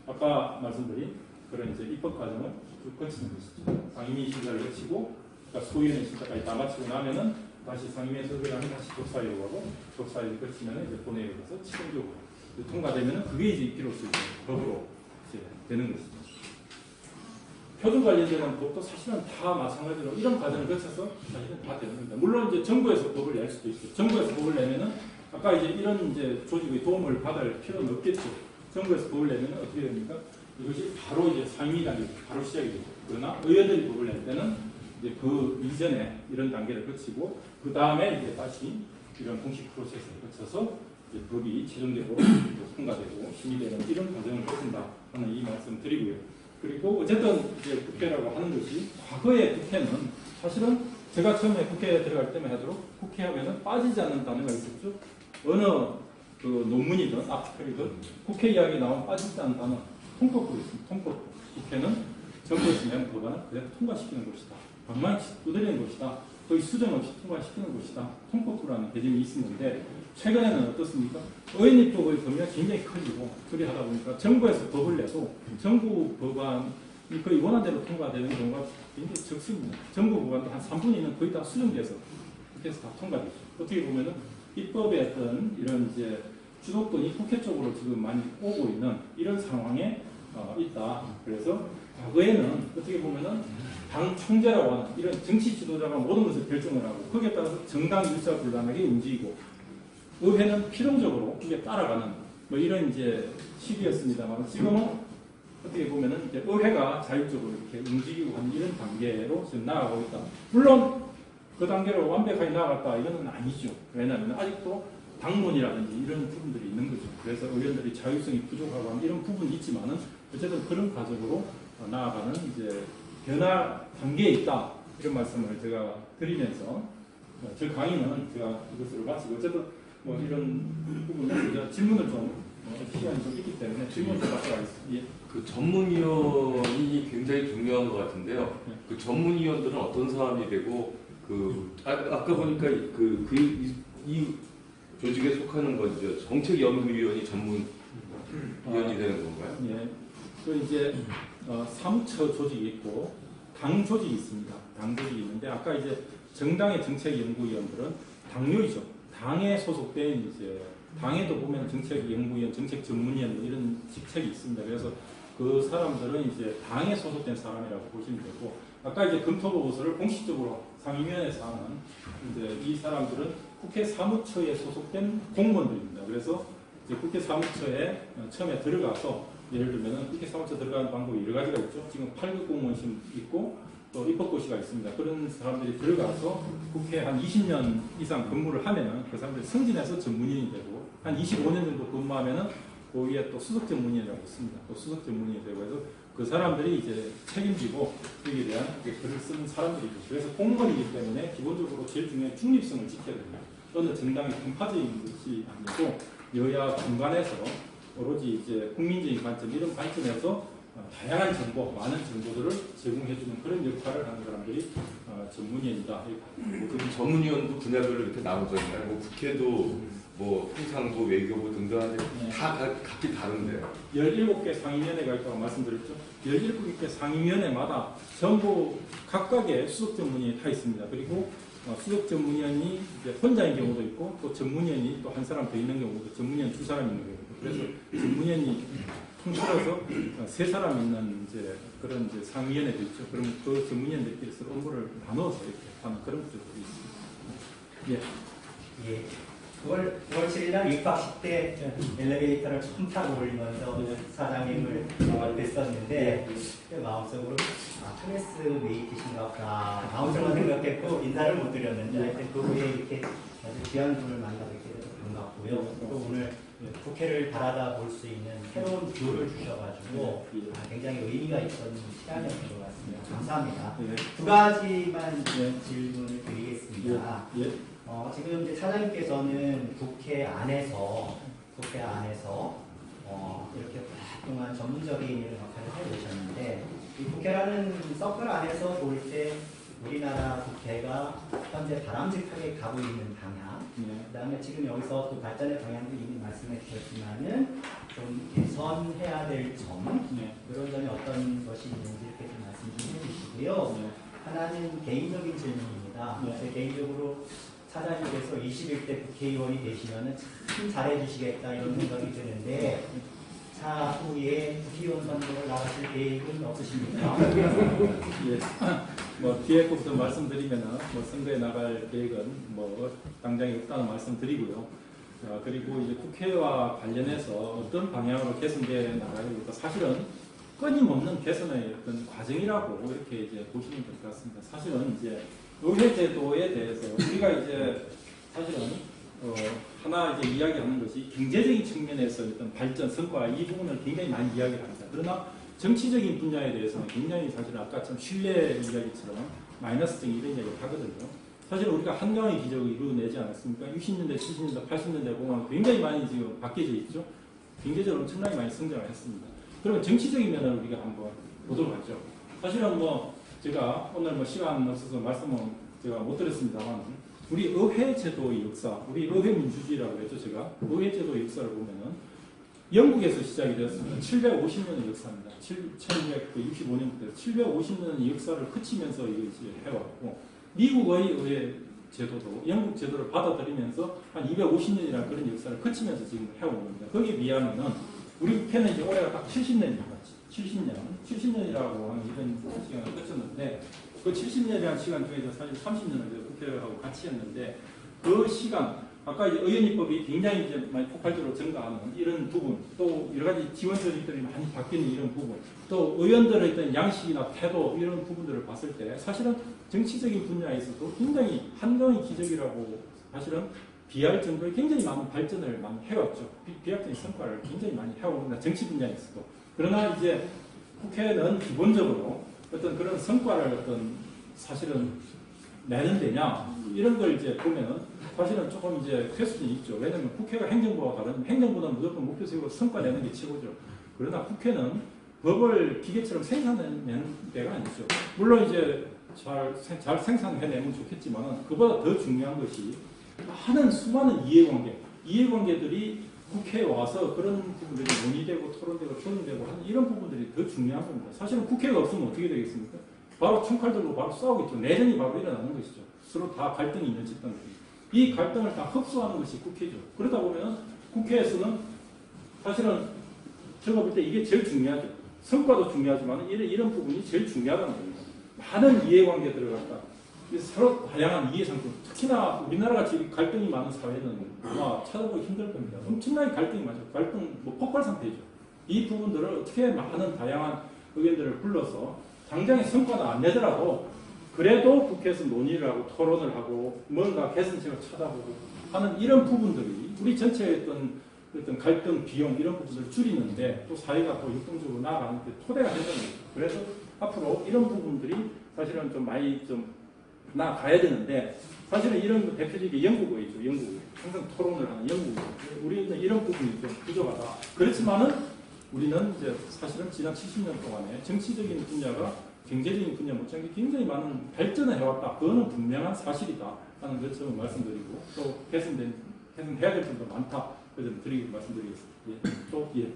아까 말씀드린 그런 이제 입법 과정을 쭉 거치는 것이죠. 상임위 심사를 거치고 그러니까 소위원회 심사까지 다 마치고 나면은 다시 상임위에서 의결하면 다시 족사위로 가고 족사위를 거치면 이제 본회의로 가서 최종적으로 통과되면은 그게 이제 입히로서 법으로 이제 되는 것이죠. 표준 관련되는 법도 사실은 다 마찬가지로 이런 과정을 거쳐서 사실은 다 되는 겁니다. 물론 이제 정부에서 법을 낼 수도 있어요. 정부에서 법을 내면은 아까 이제 이런 이제 조직의 도움을 받을 필요는 없겠죠. 정부에서 법을 내면은 어떻게 됩니까? 이것이 바로 이제 상임위 단계 바로 시작이 되죠. 그러나 의원들이 법을 낼 때는 이제 그 이전에 이런 단계를 거치고 그 다음에 이제 다시 이런 공식 프로세스를 거쳐서 이제 법이 최종적으로 통과되고 심의되는 이런 과정을 거친다 하는 이 말씀 드리고요. 그리고 어쨌든 이제 국회라고 하는 것이 과거의 국회는 사실은 제가 처음에 국회에 들어갈 때만 하도록 국회하면은 빠지지 않는 단어가 있었죠. 어느 그 논문이든 아티클이든 국회 이야기 나오면 빠지지 않는 단어 통법부가 있습니다. 통법부. 국회는 정부에서 낸 법안을 그대로 통과시키는 것이다. 방망이 두드리는 것이다. 거의 수정 없이 통과시키는 것이다. 통법부라는 개념이 있었는데 최근에는 어떻습니까? 의원입법의 범위가 굉장히 커지고 그리 하다 보니까 정부에서 법을 내도 정부 법안이 거의 원안대로 통과되는 경우가 굉장히 적습니다. 정부 법안도 한 3분의 2는 거의 다 수정돼서 국회에서 다 통과되죠. 어떻게 보면은 입법의 어떤 이런 이제 주도권이 국회 쪽으로 지금 많이 오고 있는 이런 상황에 있다. 그래서 과거에는 어떻게 보면은 당 총재라고 하는 이런 정치 지도자가 모든 것을 결정을 하고 거기에 따라서 정당 일사불란하게 움직이고 의회는 필연적으로 그게 따라가는 뭐 이런 이제 시기였습니다만 지금은 어떻게 보면은 이제 의회가 자율적으로 이렇게 움직이고 하는 이런 단계로 지금 나아가고 있다. 물론 그 단계로 완벽하게 나아갔다 이거는 아니죠. 왜냐하면 아직도 당론이라든지 이런 부분들이 있는 거죠. 그래서 의원들이 자율성이 부족하고 하는 이런 부분이 있지만은 어쨌든 그런 과정으로 나아가는 이제 변화 단계에 있다 이런 말씀을 제가 드리면서 저 강의는 제가 이것으로 마치고 어쨌든 뭐 이런 부분을 질문을 좀 시간이 좀 있기 때문에 질문 좀 받도록 하겠습니다. 예. 그 전문위원이 굉장히 중요한 것 같은데요. 네. 그 전문위원들은 어떤 사람이 되고 아까 보니까 이 조직에 속하는 거죠. 정책연구위원이 전문위원이 되는 건가요? 예. 그 이제 사무처 조직이 있고 당 조직이 있습니다. 당 조직이 있는데 아까 이제 정당의 정책연구위원들은 당뇨이죠. 당에 소속된 이제 당에도 보면 정책연구위원, 정책전문위원 뭐 이런 직책이 있습니다. 그래서 그 사람들은 이제 당에 소속된 사람이라고 보시면 되고, 아까 이제 검토보고서를 공식적으로 상임위원회에서 하는 이제 이 사람들은 국회 사무처에 소속된 공무원들입니다. 그래서 이제 국회 사무처에 처음에 들어가서 예를 들면 국회 사무처 들어가는 방법이 여러 가지가 있죠. 지금 8급 공무원심 있고 또 입법고시가 있습니다. 그런 사람들이 들어가서 국회 한 20년 이상 근무를 하면은 그 사람들이 승진해서 전문인이 되고 한 25년 정도 근무하면은 그 위에 또 수석 전문인이라고 있습니다. 또 수석 전문인이 되고 해서 그 사람들이 이제 책임지고 여기에 대한 글을 쓰는 사람들이죠. 그래서 공무원이기 때문에 기본적으로 제일 중요한 중립성을 지켜야 됩니다. 어느 정당이 편파적인 것이 아니고 여야 중간에서 오로지 이제 국민적인 관점 이런 관점에서 다양한 정보, 많은 정보들을 제공해주는 그런 역할을 하는 사람들이 전문위원이다. 그 전문위원도 분야별로 이렇게 나눠져 있나요? 뭐 국회도 뭐 통상부, 외교부 등등 하는데 다 각기 다른데 17개 상임위원회가 있다고 말씀드렸죠. 17개 상임위원회마다 전부 각각의 수석 전문위원이 다 있습니다. 그리고 수석 전문위원이 이제 혼자인 경우도 있고 또 전문위원이 또 한 사람 더 있는 경우도 전문위원 2사람 있는 경우도 있고 그래서 전문위원이 통틀어서 3사람 있는 이제 그런 이제 상위원회도 있죠. 그럼 그 전문위원들끼리 서로 업무를 나눠서 이렇게 하는 그런 것들도 있습니다. 예. 예. 9월 7일날 입학식 때 엘리베이터를 처음 타고 올리면서 사장님을 뵀었는데 마음속으로 클래스메이트신가 보다 마음속으로 생각했고 인사를 못 드렸는데 하여튼 그 후에 이렇게 아주 귀한 분을 만나뵙게 돼서 반갑고요. 또 오늘 국회를 바라다 볼 수 있는 새로운 뷰를 주셔가지고 굉장히 의미가 있던 시간이었던 것 같습니다. 감사합니다. 두 가지만 질문을 드리겠습니다. 지금 이제 차장님께서는 국회 안에서 이렇게 오랫동안 전문적인 이런 역할을 해오셨는데 이 국회라는 서클 안에서 볼 때 우리나라 국회가 현재 바람직하게 가고 있는 방향, 그다음에 지금 여기서 또 발전의 방향도 이미 말씀해 주셨지만은 좀 개선해야 될 점, 이런 점이 어떤 것이 있는지 이렇게 좀 말씀 좀 해주시고요. 하나는 개인적인 질문입니다. 제 개인적으로 차장님께서 21대 국회의원이 되시면 참 잘해주시겠다 이런 생각이 드는데 차후에 국회의원 선거를 나가실 계획은 없으십니까? 예. 뭐 뒤에 것부터 말씀드리면은 뭐 선거에 나갈 계획은 뭐 당장에 없다는 말씀드리고요. 그리고 이제 국회와 관련해서 어떤 방향으로 개선돼 나가기보다 사실은 끊임없는 개선의 어떤 과정이라고 이렇게 이제 보시면 될 것 같습니다. 사실은 이제 의회 제도에 대해서 우리가 이제 사실은 하나 이제 이야기하는 것이 경제적인 측면에서 어떤 발전 성과 이 부분을 굉장히 많이 이야기를 합니다. 그러나 정치적인 분야에 대해서는 굉장히 사실 아까처럼 신뢰 이야기처럼 마이너스적인 이런 이야기를 하거든요. 사실 우리가 한강의 기적을 이루어내지 않았습니까? 60년대, 70년대, 80년대 보면 굉장히 많이 지금 바뀌어져 있죠. 경제적으로 엄청나게 많이 성장을 했습니다. 그러면 정치적인 면을 우리가 한번 보도록 하죠. 사실은 뭐 제가 오늘 뭐 시간 없어서 말씀은 제가 못 드렸습니다만 우리 의회 제도의 역사, 우리 의회 민주주의라고 했죠. 제가 의회 제도의 역사를 보면은 영국에서 시작이 되었습니다. 750년의 역사입니다. 1965년부터 750년의 역사를 거치면서 이것이 해왔고 미국의 의회 제도도 영국 제도를 받아들이면서 한 250년이라는 그런 역사를 거치면서 지금 해오는 겁니다. 거기에 비하면은 우리 국회는 이제 올해가 딱 70년입니다. 70년이라고 하는 이런 시간을 거쳤는데 그 70년이라는 시간 중에서 사실 30년을 국회하고 같이 했는데 그 시간 아까 이제 의원입법이 굉장히 이제 많이 폭발적으로 증가하는 이런 부분, 또 여러 가지 지원 조직들이 많이 바뀌는 이런 부분, 또 의원들의 어떤 양식이나 태도 이런 부분들을 봤을 때 사실은 정치적인 분야에서도 굉장히 한강의 기적이라고 사실은 비할 정도의 굉장히 많은 발전을 많이 해왔죠. 비약적인 성과를 굉장히 많이 해옵니다. 정치 분야에서도. 그러나 이제 국회는 기본적으로 어떤 그런 성과를 어떤 사실은 내는 데냐 이런 걸 이제 보면은 사실은 조금 이제 퀘스천이 있죠. 왜냐하면 국회가 행정부와 다른 행정부는 무조건 목표 세우고 성과 내는 게 최고죠. 그러나 국회는 법을 기계처럼 생산해내는 데가 아니죠. 물론 이제 잘 생산해내면 좋겠지만 그보다 더 중요한 것이 많은 수많은 이해관계들이 국회에 와서 그런 부분들이 논의되고 토론되고 조정되고 하는 이런 부분들이 더 중요한 겁니다. 사실은 국회가 없으면 어떻게 되겠습니까? 바로 총칼 들고 바로 싸우겠죠. 내전이 바로 일어나는 것이죠. 서로 다 갈등이 있는 집단들이. 이 갈등을 다 흡수하는 것이 국회죠. 그러다 보면 국회에서는 사실은 제가 볼 때 이게 제일 중요하죠. 성과도 중요하지만 이런 부분이 제일 중요하다는 겁니다. 많은 이해관계 들어갔다. 서로 다양한 이해상품, 특히나 우리나라 같이 갈등이 많은 사회는 아마 찾아보기 힘들 겁니다. 엄청나게 갈등이 많죠. 갈등, 폭발 상태죠. 이 부분들을 어떻게 많은 다양한 의견들을 불러서 당장의 성과는 안 내더라도 그래도 국회에서 논의를 하고 토론을 하고 뭔가 개선책을 찾아보고 하는 이런 부분들이 우리 전체의 어떤 갈등, 비용 이런 부분들을 줄이는데 또 사회가 또 역동적으로 나아가는 데 토대가 된다는 거죠. 그래서 앞으로 이런 부분들이 사실은 좀 많이 좀 나아가야 되는데 사실은 이런 대표적인 영국의죠. 영국의 항상 토론을 하는 영국의 우리는 이런 부분이 좀 부족하다. 그렇지만은 우리는 이제 사실은 지난 70년 동안에 정치적인 분야가 경제적인 분야 못지않게 굉장히 많은 발전을 해왔다. 그거는 분명한 사실이다 하는 것을 말씀드리고 또 개선해야 될 점도 많다. 그 점 드리고 말씀드리겠습니다. 예. 또 예.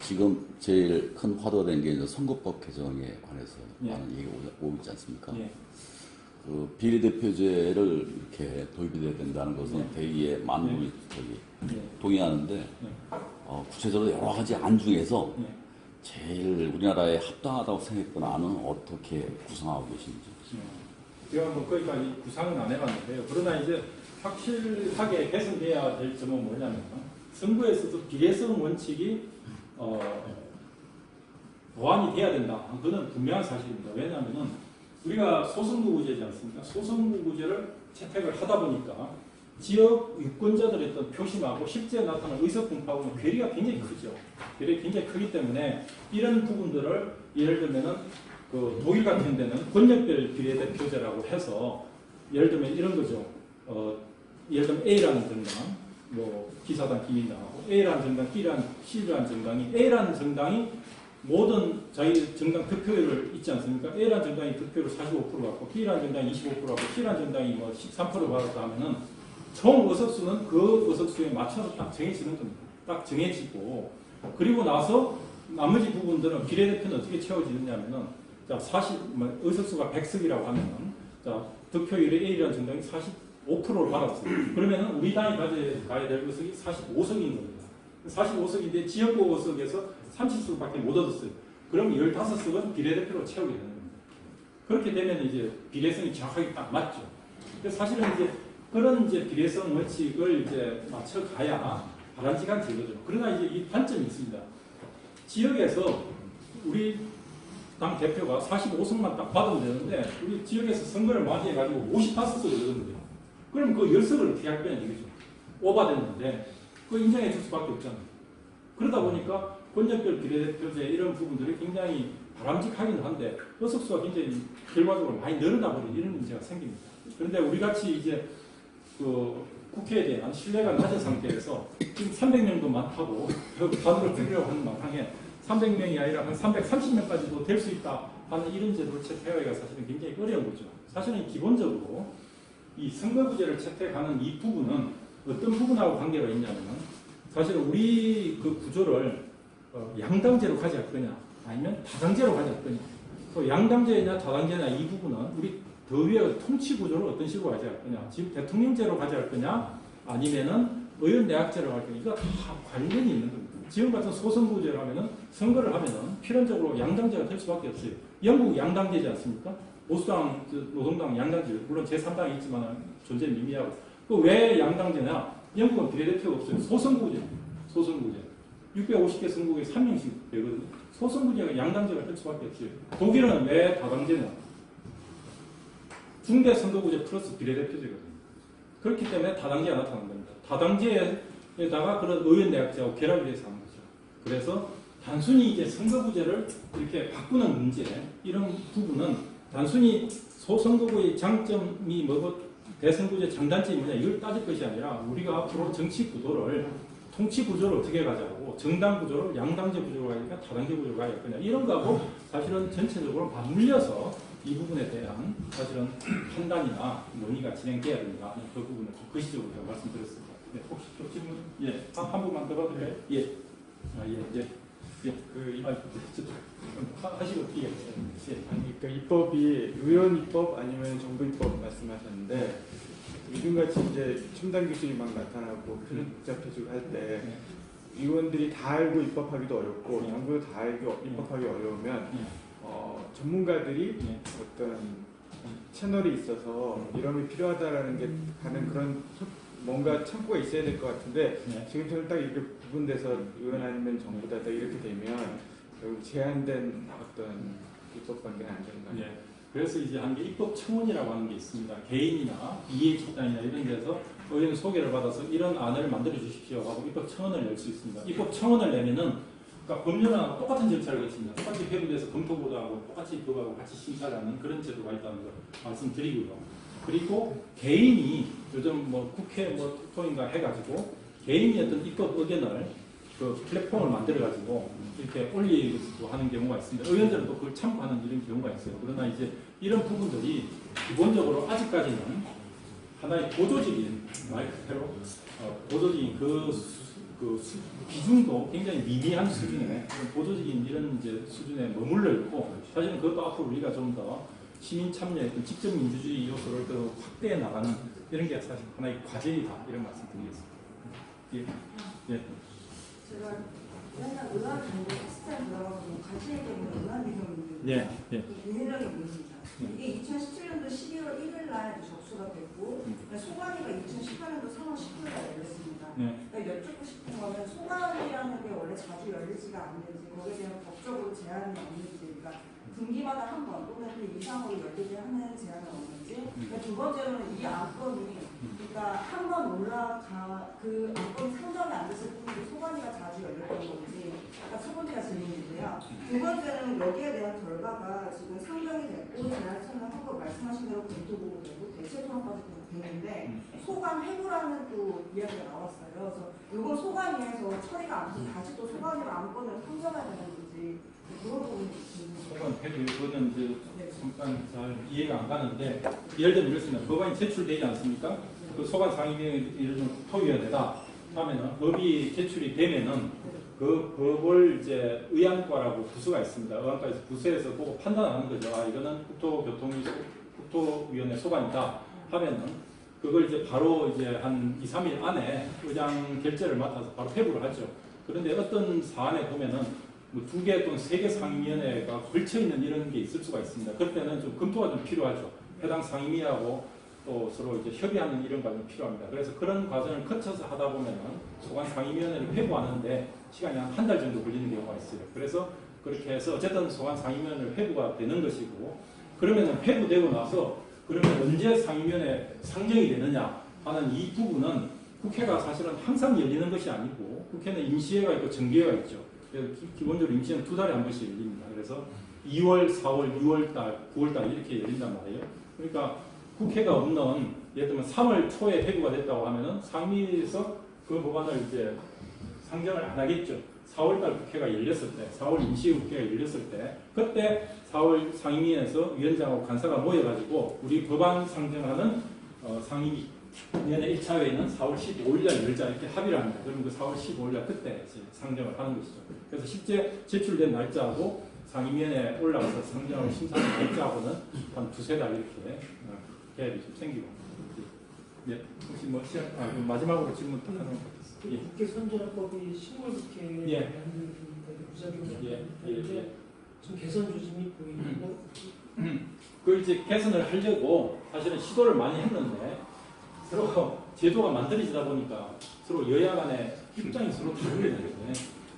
지금 제일 큰 화두가 된 게 이제 선거법 개정에 관해서 예. 많은 얘기가 오고 있지 않습니까? 예. 그 비례대표제를 이렇게 도입이 돼야 된다는 것은 예. 대의에 많은 분이 예. 동의하는데 예. 구체적으로 여러 가지 안 중에서 예. 제일 우리나라에 합당하다고 생각했던 안은 어떻게 구성하고 계신지. 제가 뭐 거기까지 구상은 안 해봤는데요. 그러나 이제 확실하게 개선돼야 될 점은 뭐냐면 선거에서도 비례성 원칙이 보완이 돼야 된다. 그건 분명한 사실입니다. 왜냐하면 우리가 소선거구제지 않습니까? 소선거구제를 채택을 하다 보니까 지역 유권자들의 어떤 표심하고 실제 나타나는 의석분포하고는 괴리가 굉장히 크죠. 괴리가 굉장히 크기 때문에 이런 부분들을 예를 들면은 그 독일 같은 데는 권역별 비례대표제라고 해서 예를 들면 이런 거죠. 예를 들면 A라는 정당, 뭐 기사단 기민당하고 A라는 정당, B라는 C라는 정당이 A라는 정당이 모든 자기 정당 득표율을 있지 않습니까? A라는 정당이 득표율을 45% 받고 B라는 정당이 25% 받고 C라는 정당이 뭐 13% 받았다 하면은 총 의석수는 그 의석수에 맞춰서 딱 정해지는 겁니다. 딱 정해지고 그리고 나서 나머지 부분들은 비례대표는 어떻게 채워지느냐면은 자, 의석수가 100석이라고 하면은 자, 득표율의 A라는 정당이 45%를 받았어요. 그러면은 우리 당이 가져가야 될 의석이 45석인 겁니다. 45석인데 지역구 의석에서 30석밖에 못 얻었어요. 그럼 15석은 비례대표로 채우게 되는 겁니다. 그렇게 되면 이제 비례성이 정확하게 딱 맞죠. 그래서 사실은 이제 그런 이제 비례성 원칙을 이제 맞춰가야 바람직한 제도죠. 그러나 이제 이 단점이 있습니다. 지역에서 우리 당 대표가 45석만 딱 받으면 되는데 우리 지역에서 선거를 맞이해가지고 55석을 얻었는데요. 그럼 그 10석을 어떻게 할 거냐 이거죠. 오바됐는데 그거 인정해 줄 수밖에 없잖아요. 그러다 보니까 권역별 비례대표제 이런 부분들이 굉장히 바람직하긴 한데 의석수가 굉장히 결과적으로 많이 늘어나 버린 이런 문제가 생깁니다. 그런데 우리 같이 이제 그 국회에 대한 신뢰가 낮은 상태에서 지금 300명도 많다고 반으로 줄이려고 하는 마당에 300명이 아니라 한 330명까지도 될 수 있다 하는 이런 제도를 채택하기가 사실은 굉장히 어려운 거죠. 사실은 기본적으로 이 선거구제를 채택하는 이 부분은 어떤 부분하고 관계가 있냐면 사실 우리 그 구조를 양당제로 가져갈 거냐 아니면 다당제로 가져갈 거냐 또 양당제냐 다당제냐 이 부분은 우리 더 위에 통치 구조를 어떤 식으로 가져갈 거냐 지금 대통령제로 가져갈 거냐 아니면은 의원 내각제로 갈 거냐 이거 다 관련이 있는 겁니다. 지금 같은 소선구제를 하면은 선거를 하면은 필연적으로 양당제가 될 수밖에 없어요. 영국 양당제지 않습니까? 보수당, 노동당 양당제 물론 제3당이 있지만 존재는 미미하고 그 왜 양당제냐? 영국은 비례대표가 없어요. 소선구제입니다. 소선구제 650개 선거구에 3명씩 되거든요. 소선구제가 양당제가 될 수밖에 없어요. 독일은 왜 다당제냐? 중대 선거구제 플러스 비례대표제거든요. 그렇기 때문에 다당제가 나타난 겁니다. 다당제에다가 그런 의원 내각제하고 결합이 돼서 하는 거죠. 그래서 단순히 이제 선거구제를 이렇게 바꾸는 문제 이런 부분은 단순히 소선거구의 장점이 뭐고 대선구제 장단점이 뭐냐 이걸 따질 것이 아니라 우리가 앞으로 정치 구도를 통치 구조를 어떻게 가져가고 정당 구조를 양당제 구조로 가니까 다당제 구조로 가야 할 거냐 이런 거하고 사실은 전체적으로 맞물려서 이 부분에 대한 사실은 판단이나 논의가 진행돼야 된다. 그 부분은 그 시점으로 제가 말씀드렸습니다. 네, 혹시 또 질문? 예, 한 분만 더 봐도 될까요? 예. 아, 예, 예. 예. 그 하시고 예. 예. 아니, 그러니까 그러니까 입법이 의원 입법 아니면 정부 입법 말씀하셨는데 요즘같이 이제 첨단 기술이 막 나타나고 필름 복잡해지고 할 때 의원들이 다 알고 입법하기도 어렵고 정부도 다 알고 입법하기 어려우면 전문가들이 어떤 채널이 있어서 이런 게 필요하다라는 게 하는 그런 뭔가 창구가 있어야 될 것 같은데 지금처럼 딱 이렇게 구분돼서 의원 아니면 정부다 딱 이렇게 되면 결국 제한된 어떤 입법 관계는 안 되는 거 아니에요? 그래서 이제 한 게 입법청원이라고 하는 게 있습니다. 개인이나 이해집단이나 이런 데서 의원 소개를 받아서 이런 안을 만들어 주십시오 하고 입법청원을 낼 수 있습니다. 입법청원을 내면은 그러니까 법률하고 똑같은 절차를 거칩니다. 똑같이 회부돼서 검토보도 하고 똑같이 그거하고 같이 심사를 하는 그런 제도가 있다는 걸 말씀드리고요. 그리고 개인이 요즘 뭐 국회 뭐 특통인가 해가지고 개인이 어떤 입법 의견을 그 플랫폼을 만들어가지고 이렇게 올리고 하는 경우가 있습니다. 의원들은 또 그걸 참고하는 이런 경우가 있어요. 그러나 이제 이런 부분들이 기본적으로 아직까지는 하나의 보조적인 말 그대로 보조적인 비중도 굉장히 미미한 수준의 보조적인 이런 이제 수준에 머물러 있고 사실은 그것도 앞으로 우리가 좀 더 시민 참여의 직접 민주주의 요소를 더 확대해 나가는 이런 게 사실 하나의 과제이다 이런 말씀드리겠습니다. 예. 제가 맨날 의학 정보 텍스타일 들어가고 같이 얘기하면 의학 비정인데 유일하게 보입니다. 이게 2017년도 12월 1일 날 접수가 됐고 소관위가 2018년도 3월 19일 날 열렸습니다. 그러니까 여쭙고 싶은 거는 소관위라는 게 원래 자주 열리지가 않는지 거기에 대한 법적으로 제한이 없는지 그러니까 분기마다 한 번 또는 그 이상으로 열리게 하는 제한은 없는지 그러니까 두 번째로는 이 안건이 그러니까 한 번 올라가 그 안건이 상정이 안 됐을 뿐이지 소관위가 자주 열렸던 건지 그러니까 첫 번째가 질문인데요. 두 번째는 여기에 대한 결과가 지금 상정이 됐고 지난번에 한번 말씀하신 대로 검토보고 되고 대체 토론까지 됐는데 소관 회부라는 또 이야기가 나왔어요. 그래서 이건 소관위에서 처리가 안 돼서 다시 또 소관위로 안건을 상정해야 되는 건지 그런 부분이 있습니다. 소관 회부 그거는 이제 잠깐 잘 이해가 안 가는데 예를 들면 이렇습니다. 법안이 제출되지 않습니까? 그 소관 상임위원회 예를 들면 토의위원회다 하면은 법이 제출이 되면은 그 법을 이제 의안과라고 부서가 있습니다. 의안과에서 부서에서 보고 판단하는 거죠. 아 이거는 국토위원회 소관이다 하면은 그걸 이제 바로 이제 한 2, 3일 안에 의장 결재를 맡아서 바로 회부를 하죠. 그런데 어떤 사안에 보면은 뭐 2개 또는 3개 상임위원회가 걸쳐 있는 이런 게 있을 수가 있습니다. 그럴 때는 좀 검토가 좀 필요하죠. 해당 상임위하고 또 서로 이제 협의하는 이런 과정이 필요합니다. 그래서 그런 과정을 거쳐서 하다 보면은 소관 상임위원회를 회부하는데 시간이 한 달 정도 걸리는 경우가 있어요. 그래서 그렇게 해서 어쨌든 소관 상임위원회 회부가 되는 것이고 그러면은 회부되고 나서 그러면 언제 상임위원회 상정이 되느냐 하는 이 부분은 국회가 사실은 항상 열리는 것이 아니고 국회는 임시회가 있고 정기회가 있죠. 그래서 기본적으로 임시회는 2달에 한 번씩 열립니다. 그래서 2월, 4월, 6월달, 9월달 이렇게 열린단 말이에요. 그러니까 국회가 없는 예를 들면 3월 초에 회부가 됐다고 하면은 상임위에서 그 법안을 이제 상정을 안 하겠죠. 4월달 국회가 열렸을 때, 4월 임시국회가 열렸을 때, 그때 4월 상임위에서 위원장하고 간사가 모여가지고 우리 법안 상정하는 상임위원회 1차 회의는 4월 15일날 열자 이렇게 합의를 합니다. 그럼 그 4월 15일날 그때 이제 상정을 하는 것이죠. 그래서 실제 제출된 날짜하고 상임위원회에 올라가서 상정을 심사하는 날짜하고는 한 2-3달 이렇게 갭이 좀 생기고. 예, 혹시 뭐 마지막으로 질문 또 하나 받겠습니다. 그 국회 선진화법이 식물국회에 부작용이 좀 개선 조짐이 보이고 그 이제 개선을 하려고 사실은 시도를 많이 했는데 서로 제도가 만들어지다 보니까 서로 여야 간의 입장이 서로 다르게 되거든요.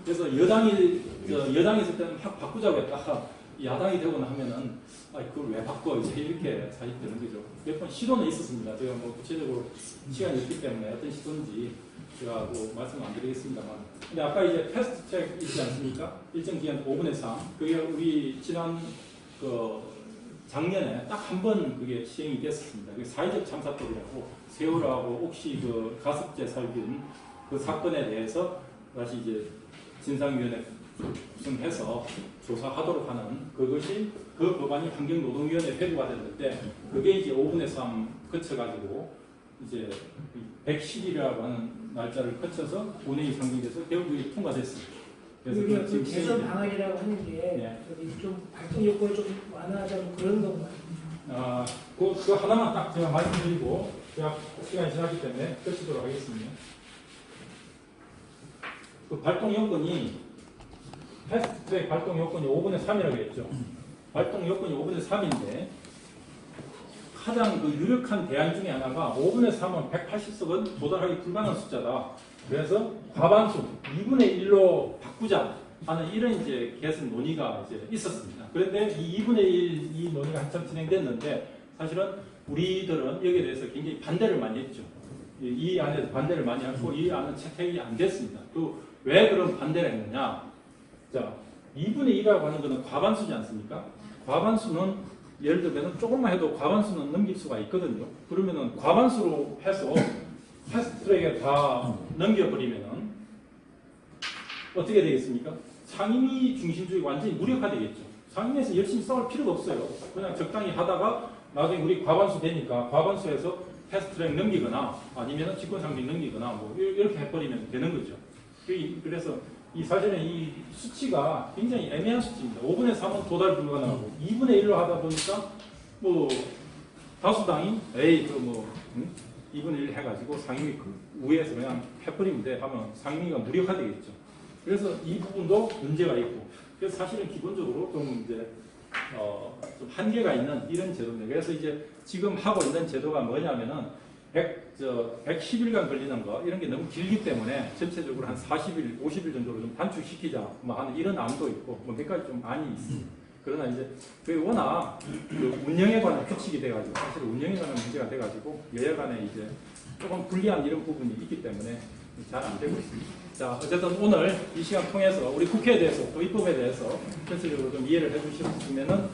그래서 여당이 있을 때는 확 바꾸자고 했다가 야당이 되고 나면은 그걸 왜 바꿔 이제 이렇게 사실 되는 거죠. 몇 번 시도는 있었습니다. 제가 뭐 구체적으로 시간이 없기 때문에 어떤 시도인지 제가 뭐 말씀 안 드리겠습니다만. 근데 아까 이제 패스트트랙 있지 않습니까? 일정 기간 5분의 3. 그게 우리 지난 작년에 딱 한 번 그게 시행이 됐었습니다. 그게 사회적 참사법이라고 세월호하고 옥시 그 가습제 살균 그 사건에 대해서 다시 이제 진상위원회 구성해서 조사하도록 하는 그것이 그 법안이 환경노동위원회 회부가 됐는데 그게 이제 5분의 3 거쳐가지고 이제 110일이라고 하는 날짜를 거쳐서 본회의 상정돼서 결국 이게 통과됐습니다. 그래서 우리가 지금 그 개선 방안이라고 하는 게 네. 저기 좀 발동 요건을 좀 완화하자는 그런 건가요? 그 하나만 딱 제가 말씀드리고 제가 시간이 지났기 때문에 끝이도록 하겠습니다. 그 발동 요건이 패스트트랙 발동 요건이 5분의 3이라고 했죠. 발동 요건이 5분의 3인데 가장 그 유력한 대안 중에 하나가 5분의 3은 180석은 도달하기 불가능한 숫자다. 그래서 과반수 2분의 1로 바꾸자 하는 이런 이제 개선 논의가 이제 있었습니다. 그런데 이 2분의 1 이 논의가 한참 진행됐는데 사실은 우리들은 여기에 대해서 굉장히 반대를 많이 했죠. 이 안에서 반대를 많이 하고 이 안은 채택이 안 됐습니다. 또 왜 그런 반대를 했느냐? 자, 2분의 1이라고 하는 것은 과반수지 않습니까? 과반수는 예를 들면 조금만 해도 과반수는 넘길 수가 있거든요. 그러면은 과반수로 해서 패스트트랙에 다 넘겨버리면은 어떻게 되겠습니까? 상임위 중심주의가 완전히 무력화되겠죠. 상임위에서 열심히 싸울 필요가 없어요. 그냥 적당히 하다가 나중에 우리 과반수 되니까 과반수에서 패스트트랙 넘기거나 아니면 직권상정 넘기거나 뭐 이렇게 해버리면 되는 거죠. 그래서 이 사실은 이 수치가 굉장히 애매한 수치입니다. 5분의 3은 도달 불가능하고 2분의 1로 하다 보니까 뭐 다수당이 그 2분의 1 해가지고 상임위 그 위에서 그냥 해버리면 돼 하면 상임위가 무력화되겠죠. 그래서 이 부분도 문제가 있고 그래서 사실은 기본적으로 좀 이제 좀 한계가 있는 이런 제도입니다. 그래서 이제 지금 하고 있는 제도가 뭐냐면은 110일간 걸리는 거 이런 게 너무 길기 때문에 전체적으로 한 40일, 50일 정도로 좀 단축시키자 뭐 하는 이런 안도 있고 뭐 몇 가지 좀 안이 있습니다. 그러나 이제 그 워낙 그 운영에 관한 규칙이 돼가지고 사실 운영에 관한 문제가 돼가지고 여야 간에 이제 조금 불리한 이런 부분이 있기 때문에 잘 안 되고 있습니다. 자, 어쨌든 오늘 이 시간 통해서 우리 국회에 대해서 또 입법에 대해서 전체적으로 좀 이해를 해주시면은